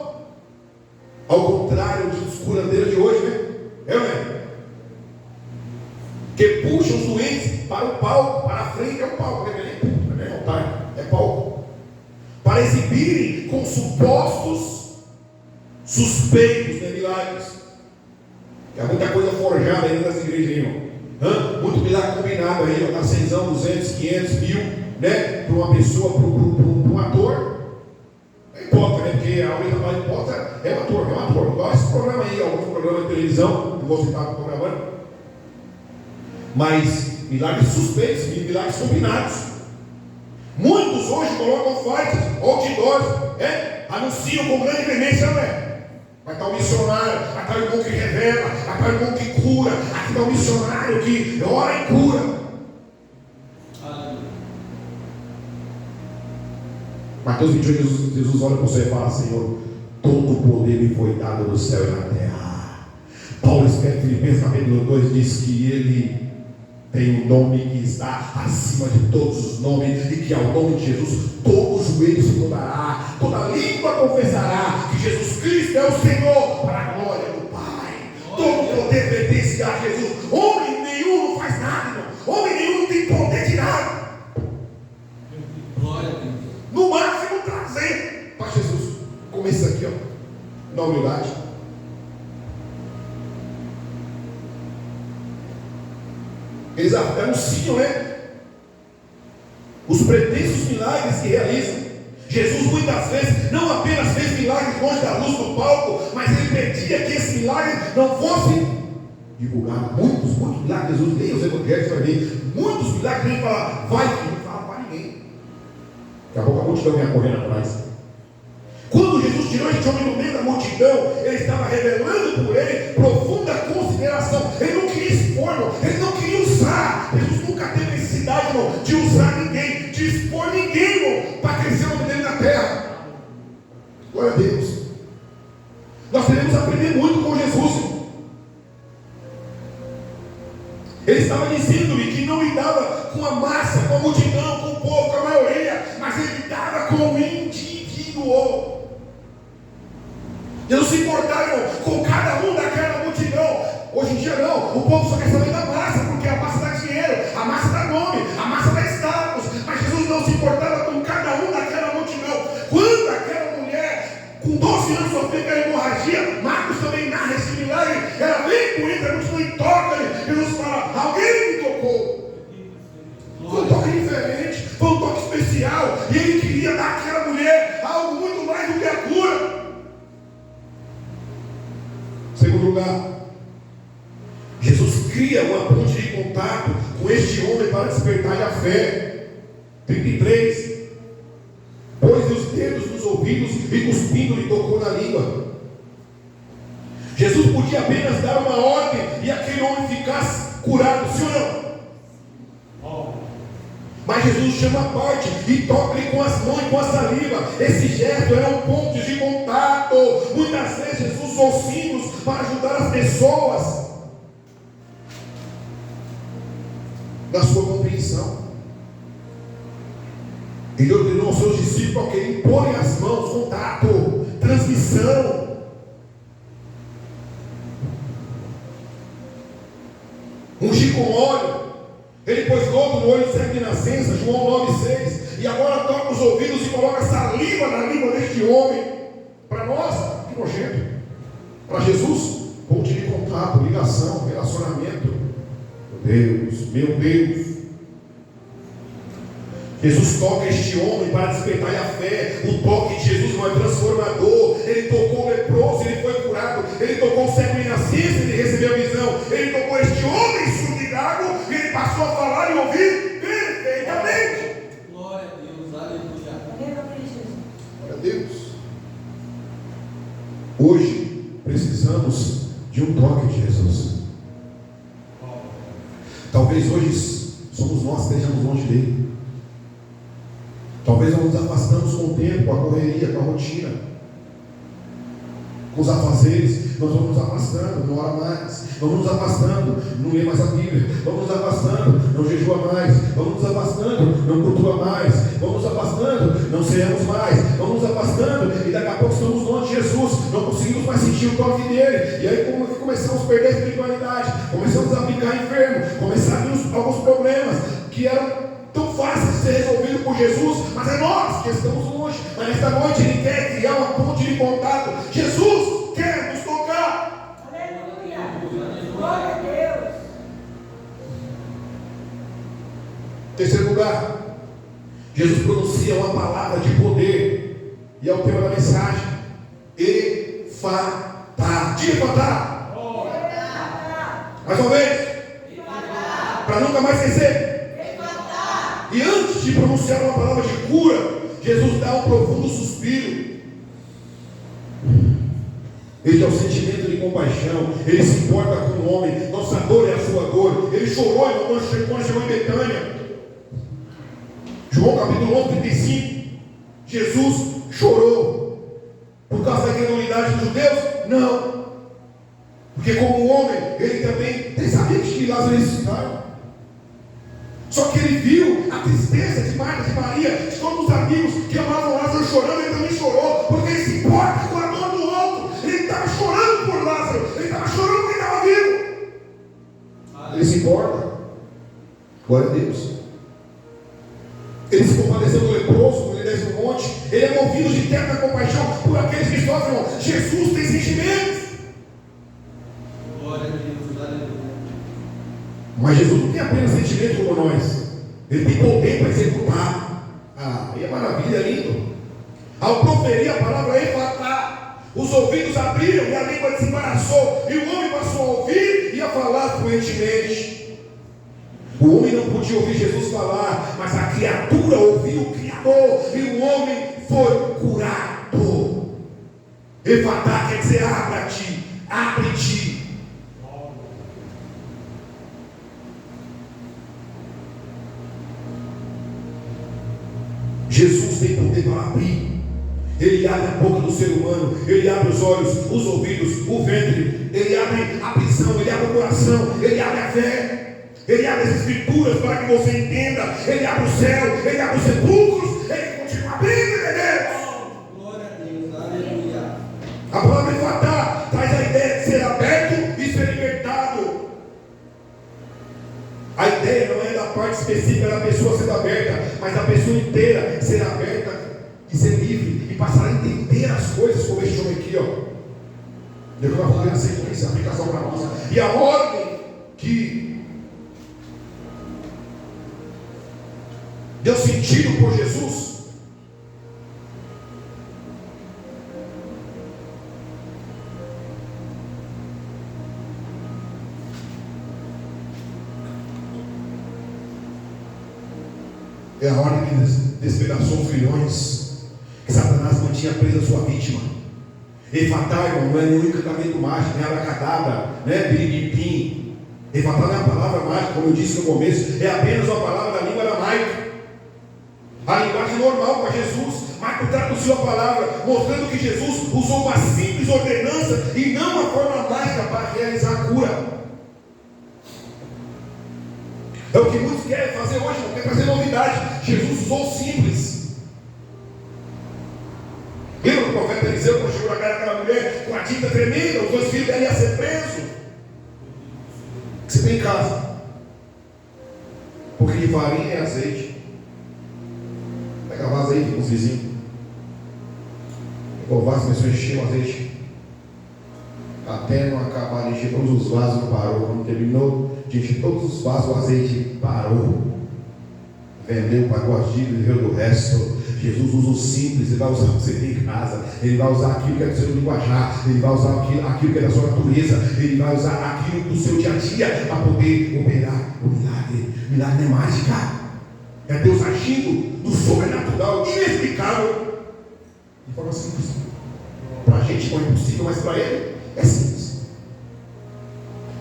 Ao contrário dos curandeiros de hoje, né? É ou não é? Que puxam os doentes para o palco, para a frente é o palco, né? Não é altar, é palco. Para exibirem com supostos suspeitos de milagres. Que há muita coisa forjada aí nas igrejas, irmão. Muito milagre combinado aí, ó, na 100, 200, 500, 1000, né? Para uma pessoa, para um ator. Não importa, né? Porque a única coisa que importa é um ator, Igual esse programa aí, alguns programas de televisão, não vou citar o programa. Mas milagres suspeitos, milagres combinados. Muitos hoje colocam fights, outdoors, anunciam com grande veemência, não é? Vai estar um missionário, vai estar um irmão que revela, vai estar um irmão que cura, aqui está um missionário que ora e cura. Mateus 28, Jesus olha para você e fala: Senhor, todo o poder me foi dado no céu e na terra. Paulo escreve em Filipenses capítulo 2, diz que ele tem um nome que está acima de todos os nomes, e que ao nome de Jesus todo joelho se dobrará, toda língua confessará que Jesus Cristo é o Senhor, para a glória do Pai. Todo o poder pertence a Jesus. Homem nenhum não faz nada, irmão. Homem nenhum não tem poder de nada. No máximo trazer para Jesus. Começa aqui, ó, na humildade. Eles anunciam, né? Os pretensos milagres que realizam. Jesus muitas vezes não apenas fez milagres longe da luz do palco, mas ele pedia que esse milagre não fosse divulgado. Muitos milagres. Jesus leia os evangelhos para ver. Muitos milagres ele fala, vai, não fala para ninguém. Daqui a pouco a multidão vinha correndo atrás. Quando Jesus tirou este homem do meio da multidão, ele estava revelando por ele profunda consideração. Ele não queria expor, ele não queria usar. Jesus nunca teve necessidade, irmão, de usar ninguém, de expor ninguém, irmão, para crescer o nome dele na terra. Glória a Deus. Nós devemos aprender muito com Jesus, irmão. Ele estava dizendo-me que não lidava com a massa, com a multidão, com o povo, com a maioria, mas ele lidava com o indivíduo. Deus se importava, irmão, com cada um daquela multidão. Hoje em dia não, o povo só quer saber da massa, porque a massa dá dinheiro, a massa dá nome, a massa dá status. Mas Jesus não se importava com cada um daquela multidão. Quando aquela mulher com 12 anos sofreu aquela hemorragia, Marcos também narra esse milagre, ela vem por entre a multidão e toca-lhe. Jesus fala, alguém me tocou. Foi um toque diferente, foi um toque especial, e ele queria dar àquela mulher algo muito mais do que a cura. Segundo lugar, Jesus cria uma ponte de contato com com este homem para despertar-lhe a fé. 33. Pôs os dedos nos ouvidos e cuspindo-lhe tocou na língua. Jesus podia apenas dar uma ordem e aquele homem ficasse curado, sim ou não? Mas Jesus chama a parte e toca-lhe com as mãos e com a saliva. Esse gesto era um ponto de contato. Muitas vezes Jesus usou símbolos para ajudar as pessoas na sua compreensão. Ele ordenou aos seus discípulos que imporem as mãos, contato, transmissão. Ungir com óleo. Ele pôs lodo no olho cego de nascença, João 9,6. E agora toca os ouvidos e coloca saliva na língua deste homem. Para nós, que nojento. Para Jesus, ponto de contato, ligação, relacionamento. Meu Deus. Jesus toca este homem para despertar a fé. O toque de Jesus não é transformador. Ele tocou o leproso, ele foi curado. Ele tocou o cego de nascença, ele recebeu a visão. Ele tocou este homem surdo e ele passou a falar e ouvir perfeitamente. Glória a Deus, aleluia. Glória a Deus. Hoje precisamos de um toque de Jesus. Talvez hoje somos nós que estejamos longe dele. Talvez nós nos afastamos com o tempo, com a correria, com a rotina, com os afazeres. Nós vamos nos afastando, não ora mais. Vamos nos afastando, não lê mais a Bíblia. Vamos nos afastando, não jejua mais. Vamos nos afastando, não cultua mais. Vamos nos afastando, não ceamos mais. Vamos nos afastando e daqui a pouco estamos longe de Jesus. Não conseguimos mais sentir o toque dele. E aí começamos a perder a espiritualidade. Começamos a ficar enfermos. Começaram a vir alguns problemas que eram tão fácil de ser resolvido por Jesus, mas é nós que estamos longe. Mas nesta noite Ele quer criar uma ponte de contato. Jesus quer nos tocar. Aleluia. Glória a Deus. Terceiro lugar, Jesus pronuncia uma palavra de poder, e é o tema da mensagem: Efatá. Diga Efatá. Mais uma vez, para nunca mais esquecer. E antes de pronunciar uma palavra de cura, Jesus dá um profundo suspiro. Este é o sentimento de compaixão. Ele se importa com o homem. Nossa dor é a sua dor. Ele chorou quando chegou em Betânia. João capítulo 11, 35. Jesus chorou por causa da incredulidade dos judeus? Não. Porque como homem, ele também sabia que Lázaro ia ressuscitar. Só que ele viu a tristeza de Marta, de Maria, de todos os amigos que amavam Lázaro chorando. Ele também chorou, porque ele se importa com a dor do outro. Ele estava chorando por Lázaro, ele estava chorando porque estava vivo. Ele se importa. Glória a Deus. Ele se compadeceu do leproso, quando ele desce no monte. Ele é movido de terna compaixão por aqueles que sofrem. Jesus tem sentimentos. Glória a Deus, aleluia. Mas Jesus não tem apenas sentimento como nós. Ele tem poder para executar. E é maravilha, é lindo. Ao proferir a palavra Efatá, os ouvidos abriram e a língua desembaraçou. E o homem passou a ouvir e a falar fluentemente. O homem não podia ouvir Jesus falar, mas a criatura ouviu o Criador. E o homem foi curado. Efatá quer dizer abra-te, abre-te. Jesus tem poder para abrir. Ele abre a boca do ser humano. Ele abre os olhos, os ouvidos, o ventre. Ele abre a prisão, ele abre o coração. Ele abre a fé. Ele abre as escrituras para que você entenda. Ele abre o céu, ele abre os sepulcros. Ele continua abrindo, entendeu? Glória a Deus, aleluia. A palavra Efatá traz a ideia de ser aberto e ser libertado. A ideia não é da parte específica da pessoa sendo aberta, mas da pessoa inteira ser aberta e ser livre e passar a entender as coisas, como este homem aqui, ó. Eu vou fazer a sequência, a aplicação para nós. E a ordem que deu sentido por Jesus É a ordem que despedaçou os grilhões que Satanás mantinha presa a sua vítima. Efatá, irmão, não é nenhum encantamento mágico, nem abracadabra, né? Biribim. Efatá não é a palavra mágica, como eu disse no começo, é apenas uma palavra da língua aramaica. A linguagem normal para Jesus. Marco traduziu a palavra, mostrando que Jesus usou uma simples ordenança e não uma forma mágica para realizar a cura. É o que muitos querem fazer hoje, não quer trazer novidade. Jesus usou simples. Lembra do profeta Eliseu, quando chegou na casa daquela mulher com a tinta tremenda, os 2 filhos dela iam ser presos? O que você tem em casa? Um pouquinho de farinha e azeite. Pega vaso aí com os vizinhos. Pegou o vaso, começou a encher o azeite. Até não acabar de encher todos os vasos, não parou. Quando terminou de encher todos os vasos, o azeite parou. Vendeu, pagou as dívidas, viveu do resto. Jesus usa o simples, Ele vai usar o que você tem em casa, Ele vai usar aquilo que é do seu linguajar, Ele vai usar aquilo que é da sua natureza, Ele vai usar aquilo do seu dia a dia para poder operar o milagre. Milagre não é mágica, é Deus agindo no sobrenatural, inexplicável, de forma simples. Para a gente não é impossível, mas para Ele é simples.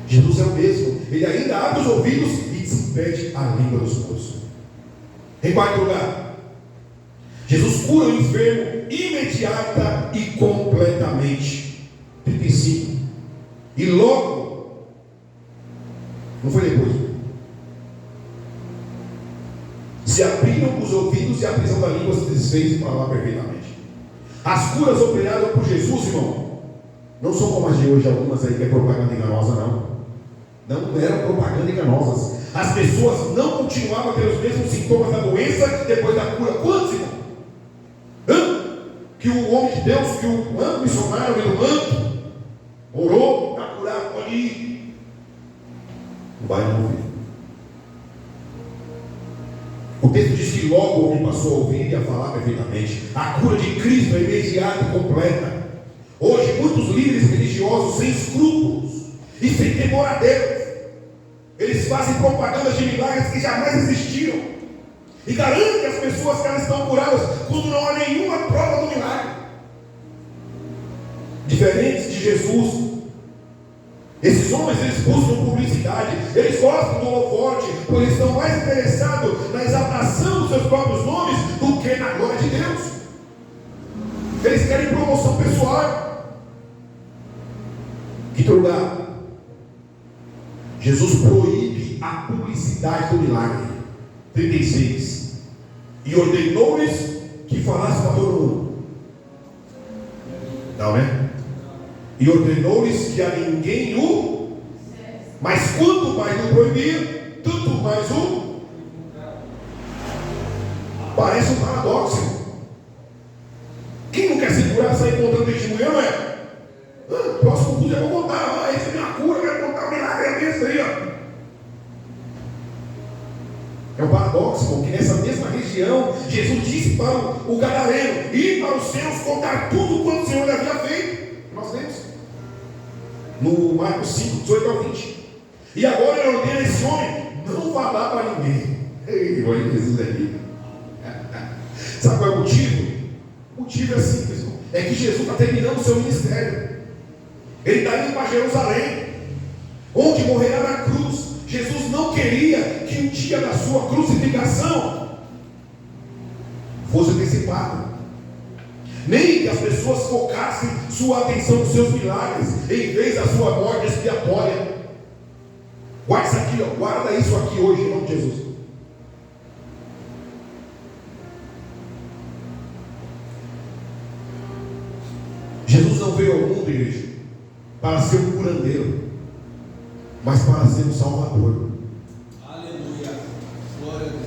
Jesus é o mesmo, Ele ainda abre os ouvidos e despede a língua dos mortos. Em quarto lugar, Jesus cura o enfermo imediata e completamente. 35. E logo, não foi depois, se abriram os ouvidos e a prisão da língua se desfez e falava perfeitamente. As curas operadas por Jesus, irmão, não são como as de hoje, algumas aí que é propaganda enganosa, não. Não eram propaganda enganosas. As pessoas não continuavam a ter os mesmos sintomas da doença depois da cura. Quantos, irmão? Que o homem de Deus, que o missionário do manto orou para curar ali. Não vai não ouvir. O texto diz que logo o homem passou a ouvir e a falar perfeitamente. A cura de Cristo é imediata e completa. Hoje muitos líderes religiosos sem escrúpulos e sem temor a Deus, eles fazem propagandas de milagres que jamais existiram e garantem que as pessoas que elas estão curadas quando não há nenhuma prova do milagre. Diferentes de Jesus, esses homens, eles buscam publicidade, eles gostam do holofote, pois eles estão mais interessados na exaltação dos seus próprios nomes do que na glória de Deus. Eles querem promoção pessoal. Quinto lugar, Jesus proíbe a publicidade do milagre. 36. E ordenou-lhes que falassem para todo mundo. Não, né? E ordenou-lhes que a ninguém o. Mas quanto mais o proibir, tanto mais o. Parece um paradoxo. Quem não quer se curar, sai contando testemunho, não é? Próximo culto eu vou contar. Essa é minha cura, eu quero contar o milagre desse aí, ó. É um paradoxo, porque nessa mesma região, Jesus disse para o gadareno ir para os seus contar tudo quanto o Senhor lhe havia feito. Nós lemos no Marcos 5, 18 ao 20. E agora ele ordena esse homem não falar para ninguém. Ei, olha Jesus aqui. Sabe qual é o motivo? O motivo é simples, irmão. É que Jesus está terminando o seu ministério. Ele está indo para Jerusalém, onde morrerá na cruz. Jesus não queria que o dia da sua crucificação fosse antecipado, nem que as pessoas focassem sua atenção nos seus milagres, em vez da sua morte expiatória. Guarda isso aqui, ó, guarda isso aqui hoje, em nome de Jesus. Jesus não veio ao mundo, igreja, para ser um curandeiro, mas para ser um salvador. Aleluia. Glória a Deus.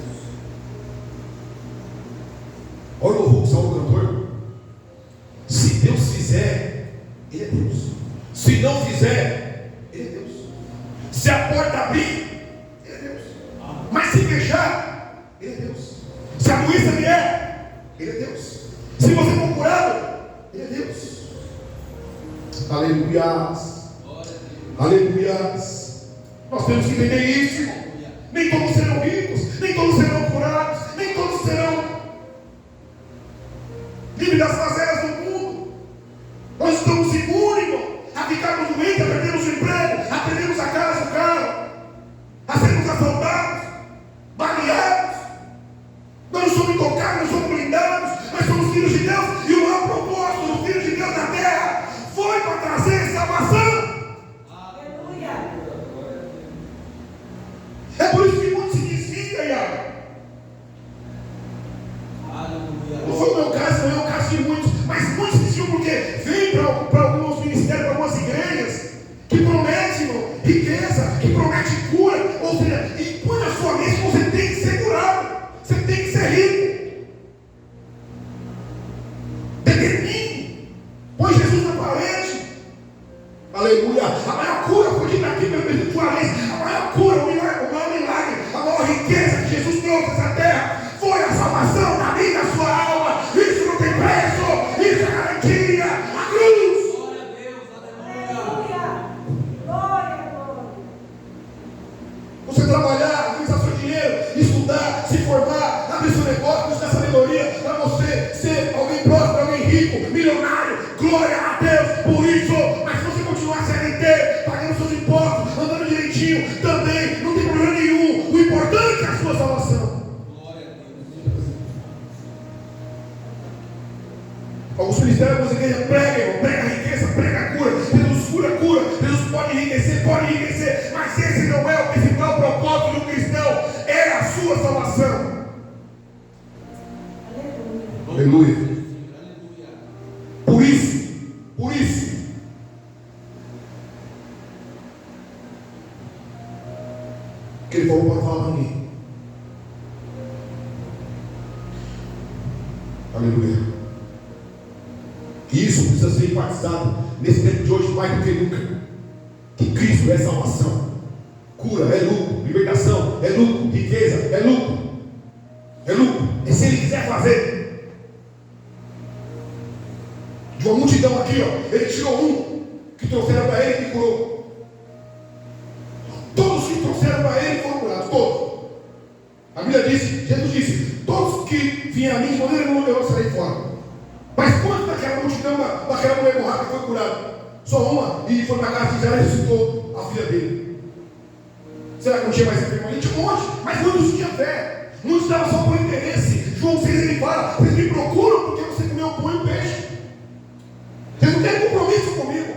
Olha o louvor do Salmo cantor. Se Deus fizer, Ele é Deus. Se não fizer, Ele é Deus. Se a porta abrir, Ele é Deus. Mas se fechar, Ele é Deus. Se a doença vier, Ele é Deus. Se você for curado, Ele é Deus. Aleluias. Aleluias. Nós temos que entender isso. Nem todos serão ricos, nem todos serão curados, nem todos por isso que muitos se desviam, Iago. Não foi o meu caso, não é o caso de muitos, mas muitos desviam porque vêm para alguns ministérios, para algumas igrejas, que prometem riqueza, que prometem cura, ou seja, e põe na sua mente que você tem que ser curado, você tem que ser rico. Determine, põe Jesus na parede. Aleluia. A maior cura foi dita aqui pelo Espírito de a maior cura, o maior milagre, a maior riqueza que Jesus trouxe nessa terra foi a salvação da minha e da sua alma. Isso não tem preço, isso é garantia. A cruz. Glória a Deus, Aleluia. Glória a Deus. Você trabalhar, administrar seu dinheiro, estudar, se formar, abrir seu negócio, buscar sabedoria, para você ser alguém próspero, alguém rico, milionário. Glória a Deus por isso. Mas se você continuar CLT, pagando seus impostos, andando direitinho, também não tem problema nenhum. O importante é a sua salvação. Alguns ministérios, algumas igrejas pregam, prega a riqueza, prega a cura. Jesus cura. Jesus pode enriquecer, mas esse não é o principal propósito do cristão, é a sua salvação. Aleluia. Por isso, que ele falou para falar para mim. Aleluia. Isso precisa ser enfatizado nesse tempo de hoje mais do que nunca. Que Cristo é salvação, cura é lucro, libertação é lucro, riqueza é lucro. É se Ele quiser fazer. De uma multidão aqui, Ele tirou um que trouxeram para Ele e curou. Todos que trouxeram para Ele foram curados, todos. A Bíblia disse, Jesus disse, todos que vinham a mim, de maneira nenhuma eu saí fora. Mas quanto daquela multidão, daquela mulher hemorrágica foi curada? Só uma, e foi para casa de Israel e ressuscitou a filha dele. Será que não tinha mais enfermo ali? Tinha um monte, mas muitos tinham fé. Muitos estavam só por interesse. João 6 ele fala, vocês me procuram porque você comeu pão e peixe. Vocês não têm compromisso comigo.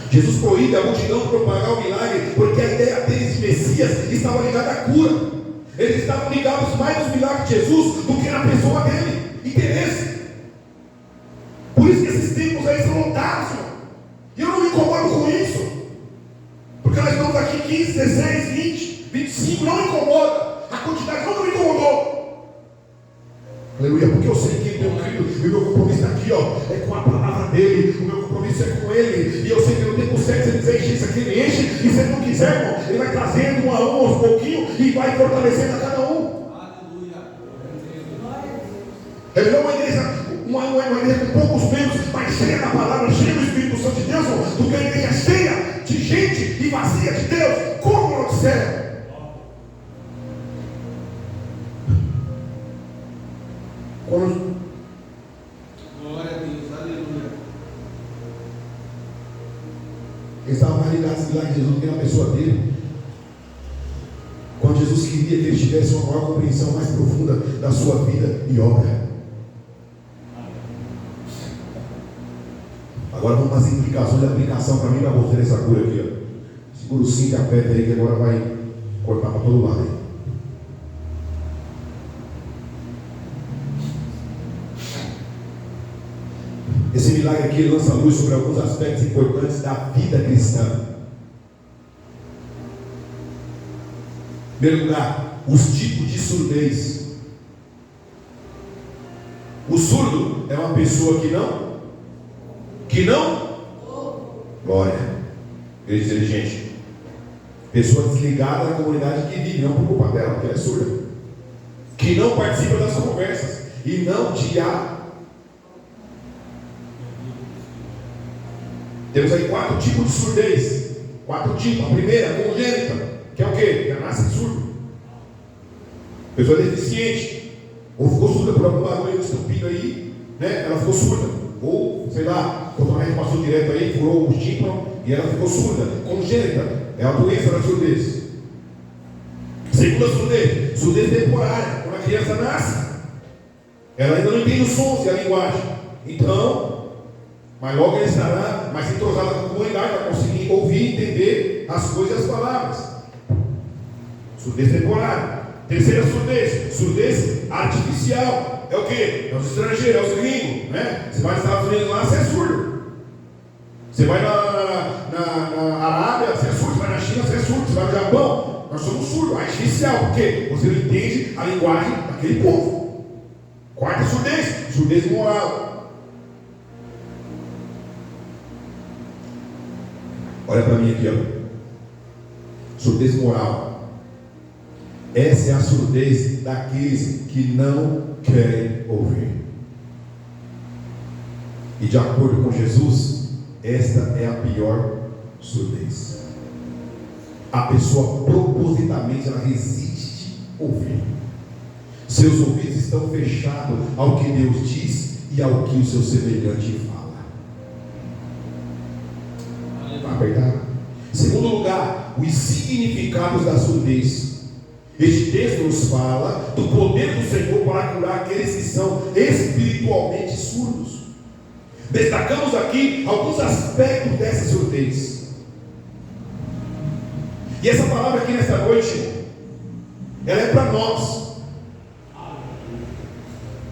Jesus proíbe a multidão de propagar o milagre, porque a ideia deles de Messias estava ligada à cura. Eles estavam ligados mais nos milagres de Jesus do que na pessoa dele. Interesse. Por isso que esses tempos aí são lotados, irmão. E eu não me incomodo com isso. Porque nós estamos aqui 15, 16, 20, 25, não me incomoda. A quantidade nunca me incomodou. Aleluia, porque eu sei que meu querido, e o meu compromisso aqui, é com a palavra dele. O meu compromisso é com ele. E eu sei que no tempo certo, se ele quiser encher isso aqui, ele enche. E se ele não quiser, irmão, ele vai trazendo um a um, aos pouquinhos, e vai fortalecendo a cada um. É melhor uma igreja com poucos membros, mas cheia da palavra, cheia do Espírito Santo de Deus, do que a igreja cheia de gente e vazia de Deus, como não disseram. Glória a Deus, aleluia. Eles estavam mais ligados lá em Jesus do que na pessoa dele. Quando Jesus queria que eles tivessem uma maior compreensão mais profunda da sua vida e obra. Agora vamos fazer implicações de aplicação para mim e para você nessa cura aqui. Segura o cinto e aperta aí que agora vai cortar para todo lado aí. Esse milagre aqui lança luz sobre alguns aspectos importantes da vida cristã. Em primeiro lugar, os tipos de surdez. O surdo é uma pessoa que não? Glória. Igreja inteligente. Pessoa desligada da comunidade que vive, não por culpa dela, porque ela é surda. Que não participa das conversas e não dialoga. Temos aí 4 tipos de surdez. 4 tipos. A primeira, congênita, que é o quê? Já nasce surdo. Pessoa deficiente, ou ficou surda por algum bagulho estúpido aí, né? Ela ficou surda. Ou, sei lá, quando a gente passou direto aí, furou o tímpano e ela ficou surda. Congênita, é a doença da surdez. Segunda surdez, surdez temporária. Quando a criança nasce, ela ainda não entende os sons e a linguagem. Então, mas logo ela estará mais entrosada com a comunidade, para conseguir ouvir e entender as coisas e as palavras. Surdez temporária. Terceira surdez, surdez artificial. É o quê? É os estrangeiros, é os gringos, né? Você vai nos Estados Unidos lá, você é surdo. Você vai na Arábia, você é surdo. Você vai na China, você é surdo. Você vai no Japão, nós somos surdos. Artificial, por quê? Você não entende a linguagem daquele povo. Quarta surdez, surdez moral. Olha para mim aqui, ó. Surdez moral. Essa é a surdez daqueles que não querem ouvir. E de acordo com Jesus, esta é a pior surdez. A pessoa propositamente ela resiste de ouvir. Seus ouvidos estão fechados ao que Deus diz e ao que o seu semelhante fala. Está apertado? Segundo lugar, os significados da surdez. Este texto nos fala do poder do Senhor para curar aqueles que são espiritualmente surdos. Destacamos aqui alguns aspectos dessa surdez. E essa palavra aqui nesta noite, ela é para nós.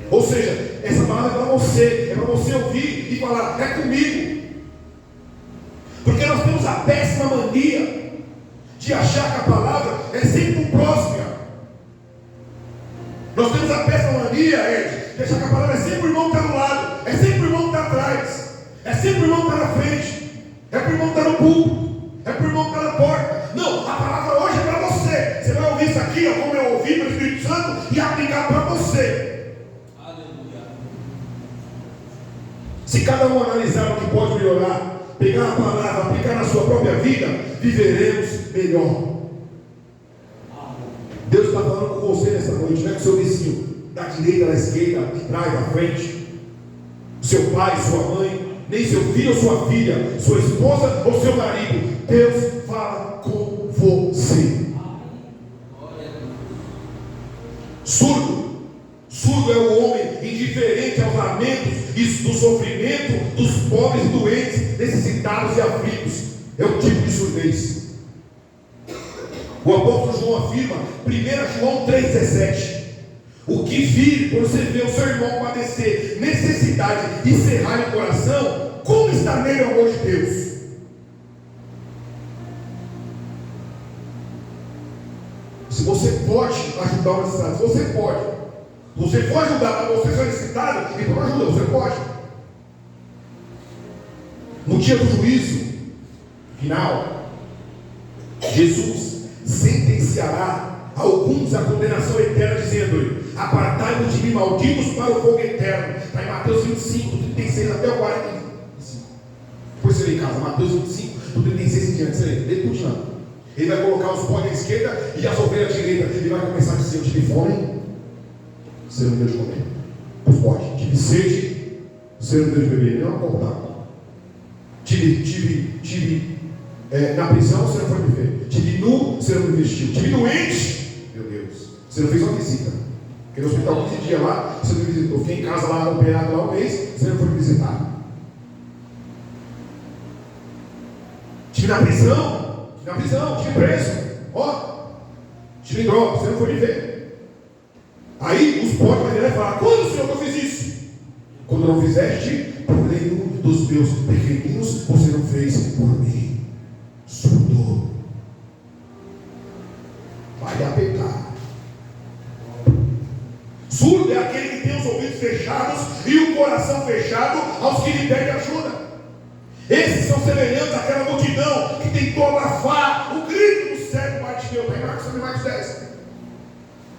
Ou seja, essa palavra é para você ouvir e falar, é comigo. Porque nós temos a péssima mania de achar que a palavra é sempre um próximo. Nós temos a péssima mania, Ed, de achar que a palavra é sempre o irmão que está do lado, é sempre o irmão que está atrás, é sempre o irmão que está na frente, é para o irmão que está no púlpito, é para o irmão que está na porta. Não, a palavra hoje é para você. Você vai ouvir isso aqui, ó, como eu ouvi pelo Espírito Santo, e aplicar para você. Aleluia. Se cada um analisar o que pode melhorar, pegar a palavra, aplicar na sua própria vida, viveremos melhor. Deus está falando com você nessa noite, não é com o seu vizinho, da direita, da esquerda, de trás, da frente, seu pai, sua mãe, nem seu filho ou sua filha, sua esposa ou seu marido. Deus fala com você. Surdo é o homem indiferente aos lamentos e do sofrimento dos pobres, doentes, necessitados e aflitos. É o tipo de surdez. O apóstolo João afirma, 1 João 3,17: o que vir quando você vê o seu irmão padecer necessidade e cerrar o coração, como está nele o amor de Deus? Se você pode ajudar o necessitado, você pode. Você pode ajudar, mas você é necessitado, então ajuda, você pode. No dia do juízo final, Jesus sentenciará alguns à condenação eterna, dizendo-lhe: apartai-vos de mim, malditos, para o fogo eterno. Está em Mateus 25, do 36 até o 45. Depois você vê em casa, Mateus 25, do 36 em diante, você lê tudo não. Ele vai colocar os bodes à esquerda e as ovelhas à direita. Ele vai começar a dizer: eu tive fome, você não deu de comer. Os bodes, tive sede, você não deu de beber. Ele não acordava. Tive na prisão, você não foi me ver. Tive nu, você não me vestiu. Tive doente, meu Deus, você não fez uma visita. Fiquei no hospital 15 dias lá, você não me visitou. Fiquei em casa lá, operado lá um mês, você não foi me visitar. Tive na prisão, tive preso. Tive droga, você não foi me ver. Aí os porcos vão virar e falar: quando, Senhor, que eu fiz isso? Quando não fizeste por nenhum dos meus pequeninos, você não fez por mim. Surdo. Vai apertar. Surdo é aquele que tem os ouvidos fechados e o coração fechado aos que lhe pedem ajuda. Esses são semelhantes àquela multidão que tentou abafar o grito do cego Bartimeu. Está em Marcos 10.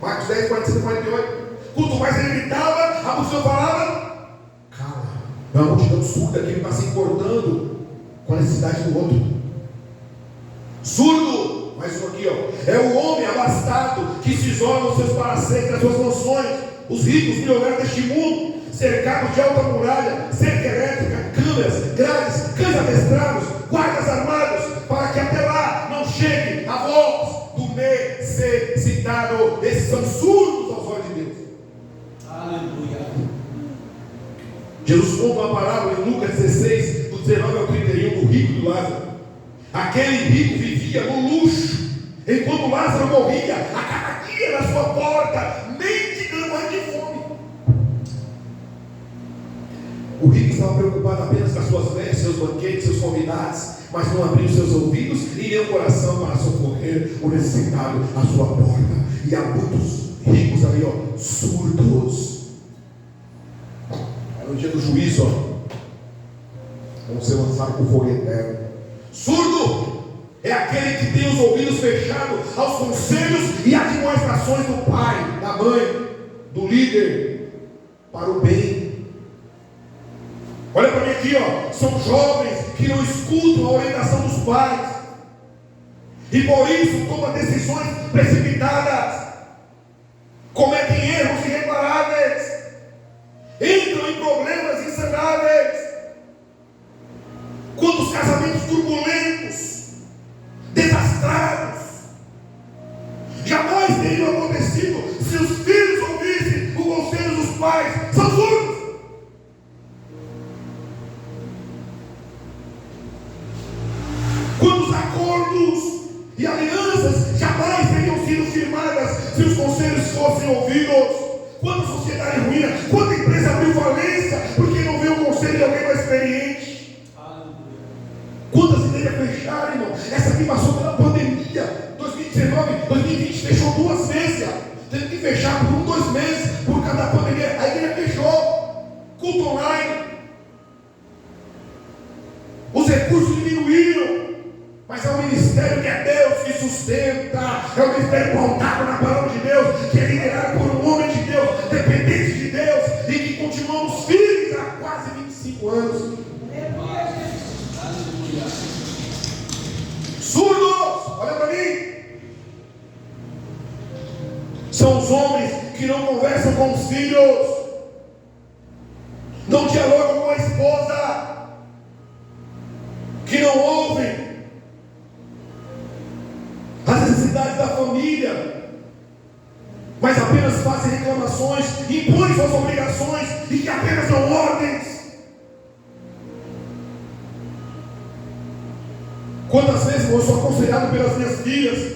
Marcos 10, 45 e 48. Quanto mais ele gritava, a multidão falava: cala. É uma multidão surda que ele está se importando com a necessidade do outro. Surdo, mais um aqui, ó, é o homem abastado que se isola nos seus paracetes, nas suas mansões. Os ricos milionários deste mundo, cercados de alta muralha, cerca elétrica, câmeras, grades, cães adestrados, guardas armados, para que até lá não chegue a voz do necessitado. Esses são surdos aos olhos de Deus. Aleluia. Jesus conta uma parábola em Lucas 16, do 19 ao 31, do rico e do Lázaro. Aquele rico vivia no luxo, enquanto Lázaro morria a cada dia na sua porta, mendigando de fome. O rico estava preocupado apenas com as suas vestes, seus banquetes, seus convidados, mas não abriu seus ouvidos e nem o coração para socorrer o necessitado à sua porta. E há muitos ricos ali, surdos. No dia do juízo, vão ser lançados com fogo eterno. Surdo é aquele que tem os ouvidos fechados aos conselhos e admoestações do pai, da mãe, do líder, para o bem. Olha para mim aqui, são jovens que não escutam a orientação dos pais e por isso tomam decisões precipitadas, cometem erros irreparáveis, entram em problemas insanáveis. Quantos casamentos turbulentos, desastrados, jamais teriam acontecido se os filhos ouvissem o conselho dos pais. São surdos. Quantos acordos e alianças jamais teriam sido firmadas se os conselhos fossem ouvidos? Quanta sociedade ruína, quanta empresa abriu falência porque não veio o conselho de alguém mais experiente? Quantas igrejas fecharam, irmão? Essa aqui passou pela pandemia 2019, 2020 fechou 2 vezes. Teve que fechar por 2 meses por causa da pandemia. A igreja fechou. Culto online. Os recursos diminuíram. Mas é o ministério que é Deus que sustenta. É o ministério pautado na palavra de Deus, que é liderado por um homem de Deus, dependente de Deus, e que continuamos firmes há quase 25 anos. Surdos, olha para mim. São os homens que não conversam com os filhos, não dialogam com a esposa, que não ouvem as necessidades da família, mas apenas fazem reclamações, impõem suas obrigações e que apenas dão ordens. Quantas vezes eu sou aconselhado pelas minhas filhas?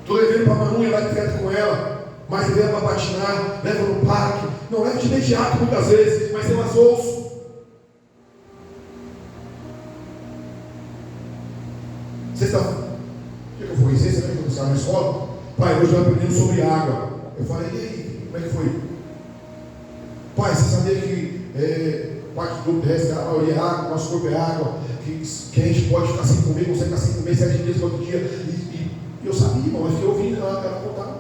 Estou levando para a Manu ir lá direto com ela, mas leva para patinar, leva no parque, não leva de imediato muitas vezes, mas eu as ouço. Sexta-feira, que eu fui? Sexta-feira que eu estava na escola, pai, hoje eu aprendendo sobre água. Eu falei, e aí, como é que foi? Pai, você sabia que parte do grupo desse, a maioria é água, nosso corpo é água, que a gente pode ficar sem comer, consegue ficar sem comer 7 dias no outro dia. E eu sabia, irmão, mas fiquei ouvindo ela contar.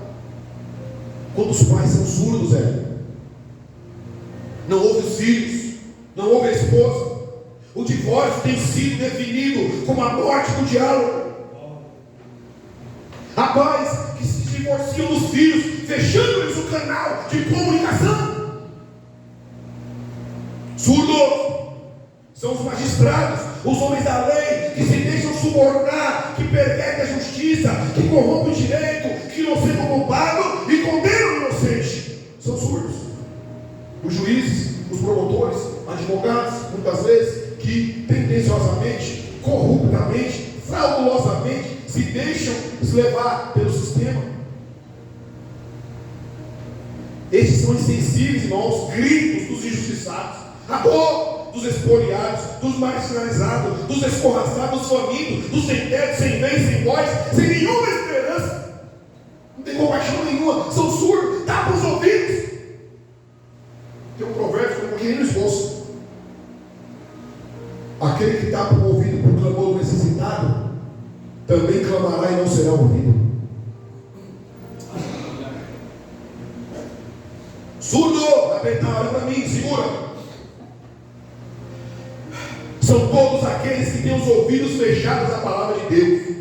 Quantos pais são surdos, não ouvem os filhos, não ouvem a esposa. O divórcio tem sido definido como a morte do diálogo. Há pais que se divorciam dos filhos, fechando-lhes o canal de comunicação. Surdos são os magistrados, os homens da lei, que se deixam subornar, que pervertem a justiça, que corrompem o direito, que inocente o culpado e condenam o inocente. São surdos. Os juízes, os promotores, advogados, muitas vezes, que tendenciosamente, corruptamente, fraudulosamente se deixam levar pelo sistema. Esses são insensíveis, irmãos, gritos dos injustiçados, a dor dos expoliados, dos marginalizados, dos escorraçados, dos famintos, dos sem teto, sem bem, sem voz, sem nenhuma esperança, não tem compaixão nenhuma, são surdos, tapam os ouvidos. Tem um provérbio que nem no esboço. Aquele que tapa o ouvido por clamor do necessitado, também clamará e não será ouvido. Surdo, apertar, olha para mim, segura. São todos aqueles que têm os ouvidos fechados à palavra de Deus.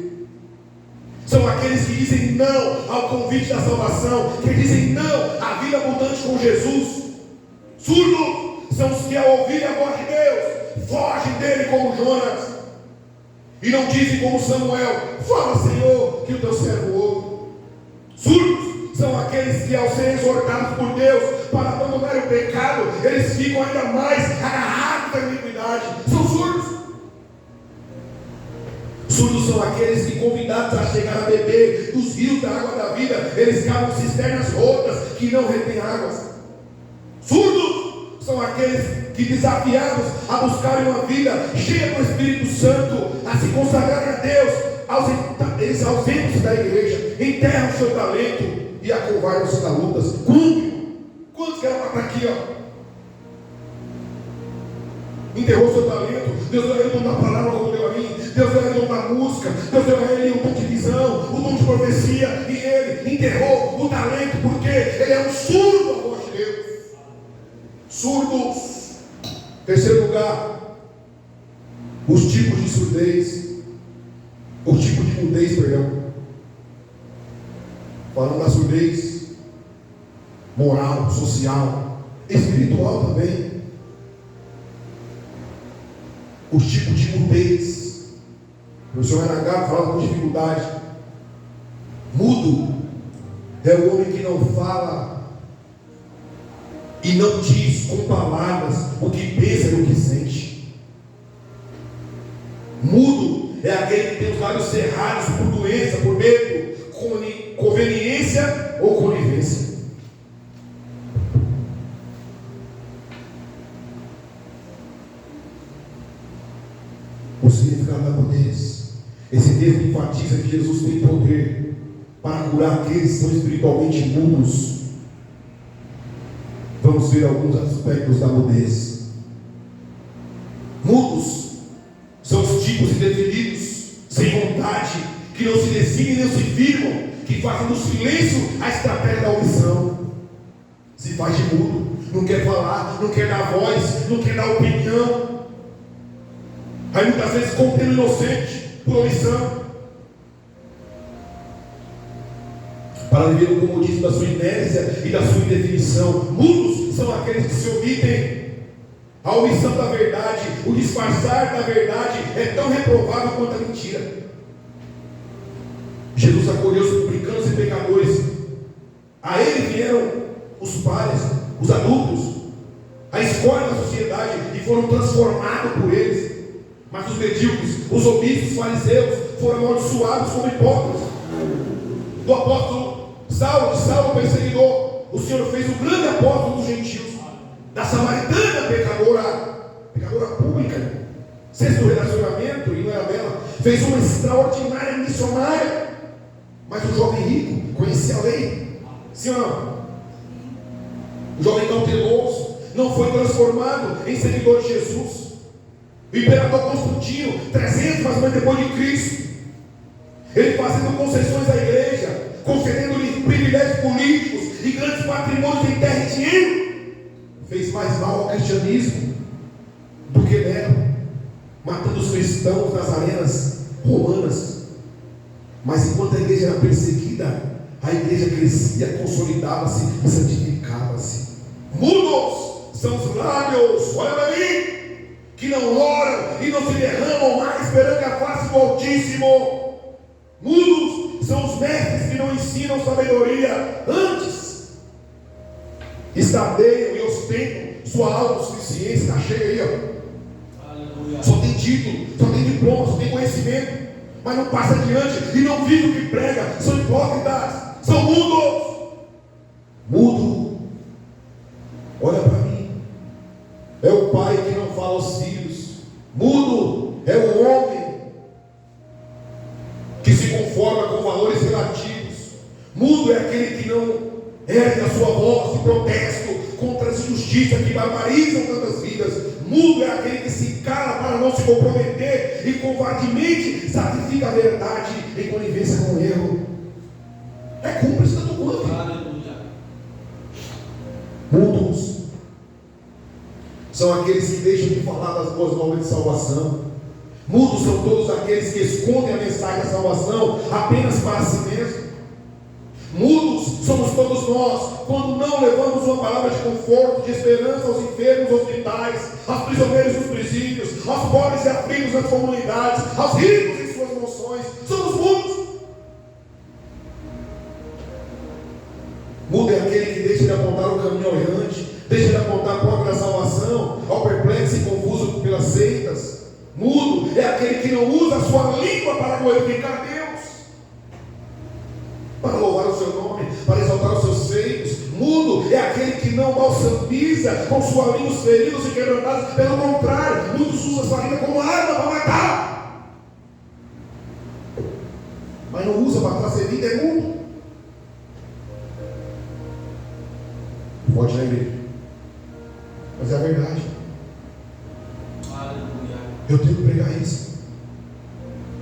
São aqueles que dizem não ao convite da salvação, que dizem não à vida abundante com Jesus. Surdos são os que, ao ouvir a voz de Deus, fogem dele como Jonas, e não dizem como Samuel: fala, Senhor, que o teu servo ouve. Surdos são aqueles que, ao serem exortados por Deus para abandonar o pecado, eles ficam ainda mais agarrados à iniquidade. São surdos. Surdos são aqueles que, convidados a chegar a beber dos rios da água da vida, eles cavam cisternas rotas que não retêm águas. Surdos são aqueles que, desafiados a buscarem uma vida cheia do Espírito Santo, a se consagrarem a Deus, eles ausentam-se da igreja, enterram o seu talento e acovardam-se nas lutas. Quantos querem estar aqui, ó? Enterrou seu talento. Deus deu a ele o dom da palavra, como deu a mim. Deus deu a ele o dom da música. Deus deu a ele o dom de visão, o dom de profecia. E ele enterrou o talento porque ele é um surdo à voz de Deus. Surdos. Terceiro lugar, os tipos de surdez. O tipo de mudez, perdão. Falando da surdez moral, social, espiritual também. Os tipos de mudez. O professor Renagado fala com dificuldade. Mudo é o homem que não fala e não diz com palavras o que pensa e o que sente. Mudo é aquele que tem os lábios cerrados por doença, por medo, conveniência ou conivência. O significado da mudez. Esse texto enfatiza que Jesus tem poder para curar aqueles que são espiritualmente mudos. Vamos ver alguns aspectos da mudez. Mudos são os tipos indefinidos, sem vontade, que não se decidem nem se firmam, que fazem do silêncio a estratégia da omissão. Se faz de mudo, não quer falar, não quer dar voz, não quer dar opinião. Aí muitas vezes contendo inocente por omissão, para viver o comodismo da sua inércia e da sua indefinição. Mudos são aqueles que se omitem. A omissão da verdade, o disfarçar da verdade é tão reprovável quanto a mentira. Jesus acolheu os publicanos e pecadores. A ele vieram os pares, os adultos, a escolha da sociedade, e foram transformados por eles. Mas os medíocres, os omissos, os fariseus, foram amaldiçoados como hipócritas. Do apóstolo Saulo, de Saulo perseguidor, o Senhor fez o grande apóstolo dos gentios. Da samaritana pecadora pública, sexto relacionamento, e não era dela, fez uma extraordinária missionária. Mas o jovem rico conhecia a lei, sim ou não? O jovem cauteloso não foi transformado em seguidor de Jesus. O imperador Constantino, 300 mais ou menos depois de Cristo, ele fazendo concessões à igreja, concedendo-lhe privilégios políticos e grandes patrimônios em terra e dinheiro, fez mais mal ao cristianismo do que Nero, matando os cristãos nas arenas romanas. Mas enquanto a igreja era perseguida, a igreja crescia, consolidava-se e santificava-se. Mudos são os lábios, olha para mim, que não oram e não se derramam mais perante a face do Altíssimo. Mudos são os mestres que não ensinam sabedoria, antes estadeiam e ostentam sua autossuficiência. Está cheia aí, ó. Aleluia. Só tem título, só tem diploma, só tem conhecimento, mas não passa adiante e não vive o que prega. São hipócritas, são mudos. Mudo, olha para mim, é o pai que não fala aos filhos. Mudo é o homem que se conforma com valores relativos. Mudo é aquele que não ergue a sua voz de protesto contra as injustiças que barbarizam tantas vidas. Mudo é aquele que se cala para não se comprometer e covardemente sacrifica a verdade em conivência com o erro. É cúmplice tanto quanto. Mudos são aqueles que deixam de falar das boas novas de salvação. Mudos são todos aqueles que escondem a mensagem da salvação apenas para si mesmos. Mudos somos todos nós quando não levamos uma palavra de conforto, de esperança aos enfermos nos hospitais, aos prisioneiros nos presídios, aos pobres e aflitos nas comunidades, aos ricos em suas emoções. Somos mudos. Mudo é aquele que deixa de apontar o caminho ao errante, deixa de apontar a porta da salvação ao perplexo e confuso pelas seitas. Mudo é aquele que não usa a sua língua para glorificar Deus, para louvar o seu nome, para exaltar os seus feitos. Mudo é aquele que não balsamiza com sua língua os feridos e quebrantados. Pelo contrário, muitos usam a sua língua como arma para matar, mas não usa para trazer vida, é mudo. Pode na igreja, mas é a verdade. Aleluia. Eu tenho que pregar isso,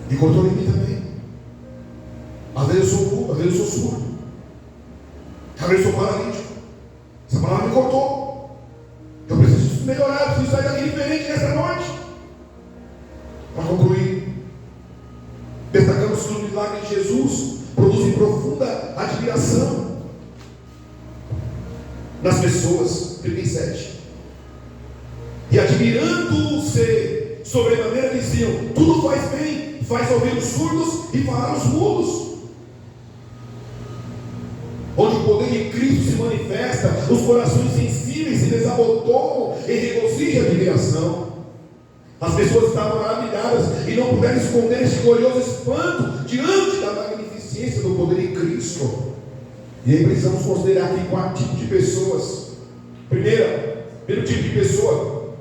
e cortou em mim também. Às vezes eu sou mudo, às vezes eu sou surdo, às vezes eu sou paralítico. Essa palavra me cortou. Eu preciso melhorar, eu preciso sair daqui diferente nessa noite. Para concluir, destacamos que o milagre de Jesus produz profunda admiração nas pessoas. 37. E admirando-se sobremaneira diziam: tudo faz bem, faz ouvir os surdos e falar os mudos. Onde o poder de Cristo se manifesta, os corações sensíveis se desabotoam em regozijo e admiração. As pessoas estavam maravilhadas e não puderam esconder este glorioso espanto diante da magnificência do poder de Cristo. E aí precisamos considerar aqui 4 tipos de pessoas. Primeiro tipo de pessoa: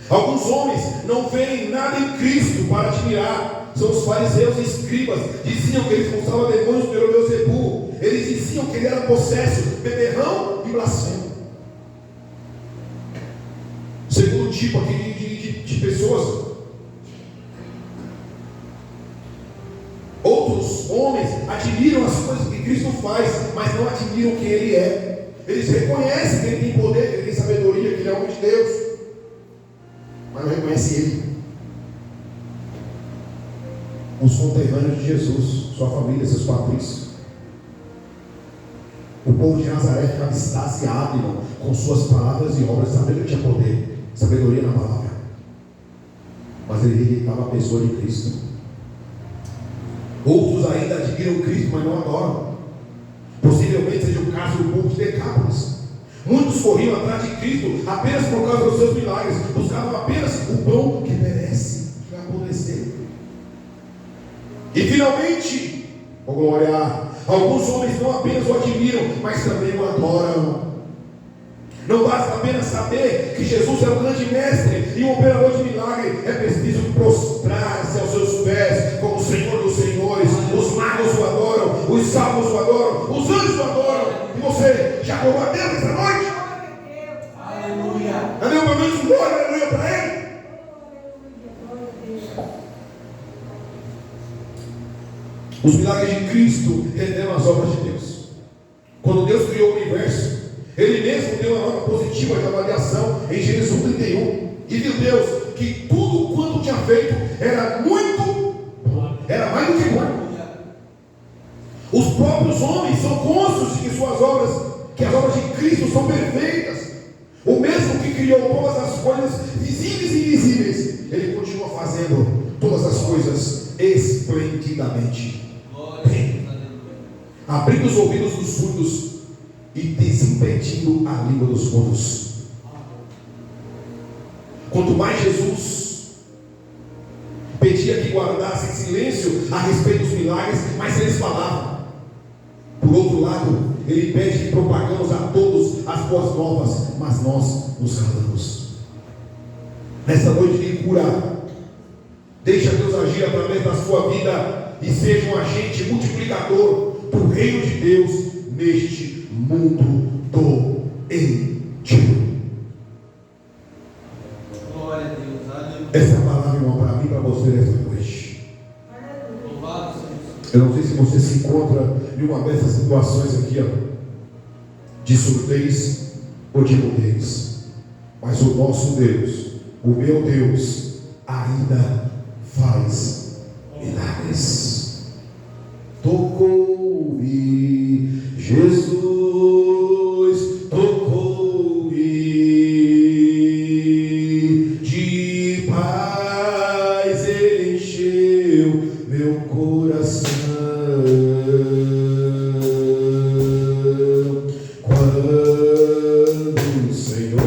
alguns homens não veem nada em Cristo para admirar. São os fariseus e escribas. Diziam que ele expulsava demônios pelo Beelzebul. Eles diziam que ele era possesso, beberrão e blasfemo. Segundo tipo aqui de pessoas: outros homens admiram as coisas que Cristo faz, mas não admiram quem Ele é. Eles reconhecem que Ele tem poder, que Ele tem sabedoria, que Ele é homem de Deus, mas não reconhecem Ele. Os conterrâneos de Jesus, sua família, seus patrícios. O povo de Nazaré ficava extasiado, irmão, com suas palavras e obras, sabendo que tinha poder, sabedoria na palavra, mas ele rejeitava a pessoa de Cristo. Outros ainda admiram Cristo, mas não adoram. Possivelmente seja o caso do povo de Decápolis. Muitos corriam atrás de Cristo apenas por causa dos seus milagres, buscavam apenas o pão que merece, que vai apodrecer. E finalmente, oh glória, alguns homens não apenas o admiram, mas também o adoram. Não basta apenas saber que Jesus é o grande mestre e um operador de milagre, é preciso prostrar-se aos seus pés como o Senhor dos Senhores. Os magos o adoram, os salmos o adoram, os anjos o adoram. E você já adorou a Deus esta noite? Aleluia. Cadê pelo menos um glória, aleluia para Ele? Os milagres de Cristo revelam as obras de Deus. Quando Deus criou o universo, Ele mesmo deu uma nota positiva de avaliação em Gênesis 1:31. E viu Deus que tudo quanto tinha feito era muito bom, era mais do que bom. Os próprios homens são cônscios de que suas obras, que as obras de Cristo são perfeitas. O mesmo que criou todas as coisas visíveis e invisíveis, Ele continua fazendo todas as coisas esplendidamente bem, abrindo os ouvidos dos surdos e desimpedindo a língua dos mudos. Quanto mais Jesus pedia que guardassem silêncio a respeito dos milagres, mais eles falavam. Por outro lado, Ele pede que propagamos a todos as boas novas, mas nós nos calamos. Nesta noite de cura, deixa Deus agir através da sua vida e seja um agente multiplicador do reino de Deus neste mundo doentio. Glória a Deus, aleluia. Essa é a palavra, irmão, para mim e para você nesta noite. Louvado seja o Senhor. Eu não sei se você se encontra em uma dessas situações aqui, ó, de surdez ou de mudez, mas o nosso Deus, o meu Deus, ainda faz milagres. Tocou-me, Jesus tocou-me, de paz Ele encheu meu coração. Quando o Senhor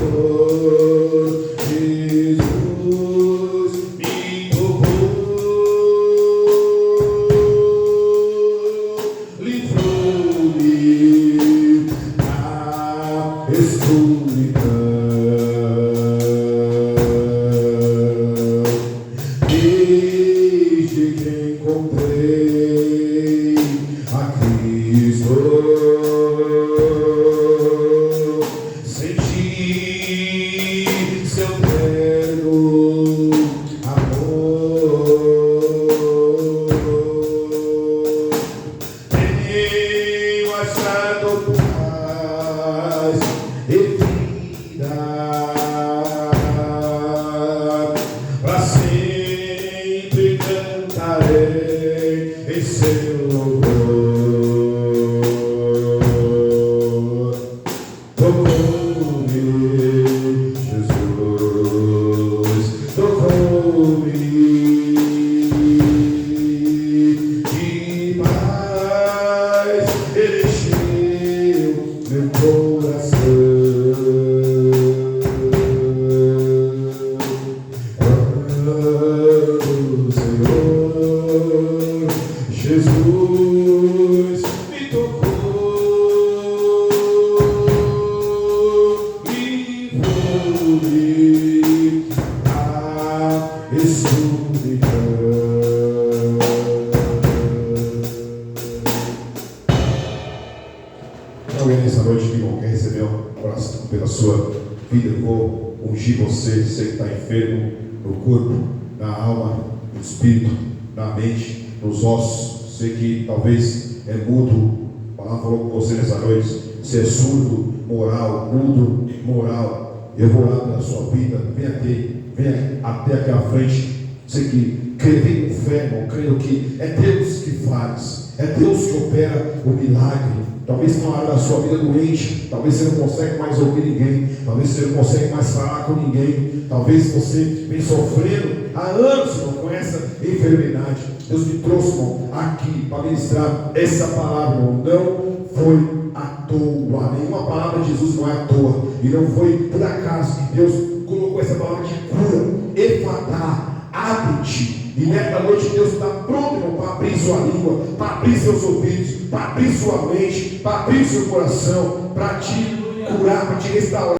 Jesus me tocou, em seu louvor. Tocou-me, Jesus, tocou-me. De paz ele encheu meu coração. O Senhor Jesus me tocou, livrou-me da escuridão. Alguém nessa noite, irmão, quer receber uma oração pela sua vida? Eu vou ungir você, você que está enfermo no corpo, na alma, no espírito, na mente, nos ossos. Você que talvez é mudo, a palavra falou com você nessa noite. Você é surdo, moral, mudo, moral. Eu vou orar pela sua vida. Venha até aqui à frente. Você que crê, vem com fé, irmão, crendo que é Deus que faz, é Deus que opera o milagre. Talvez na hora da sua vida doente, talvez você não consegue mais ouvir ninguém, talvez você não consegue mais falar com ninguém, talvez você vem sofrendo há anos, irmão, com essa enfermidade. Deus me trouxe, irmão, aqui para ministrar essa palavra, irmão. Não foi à toa, nenhuma palavra de Jesus não é à toa, e não foi por acaso que Deus colocou essa palavra de cura, efatá, abre-te. E nesta noite Deus está pronto, irmão, para abrir sua língua, para abrir seus ouvidos, para abrir sua mente, para abrir seu coração, para te curar, para te restaurar.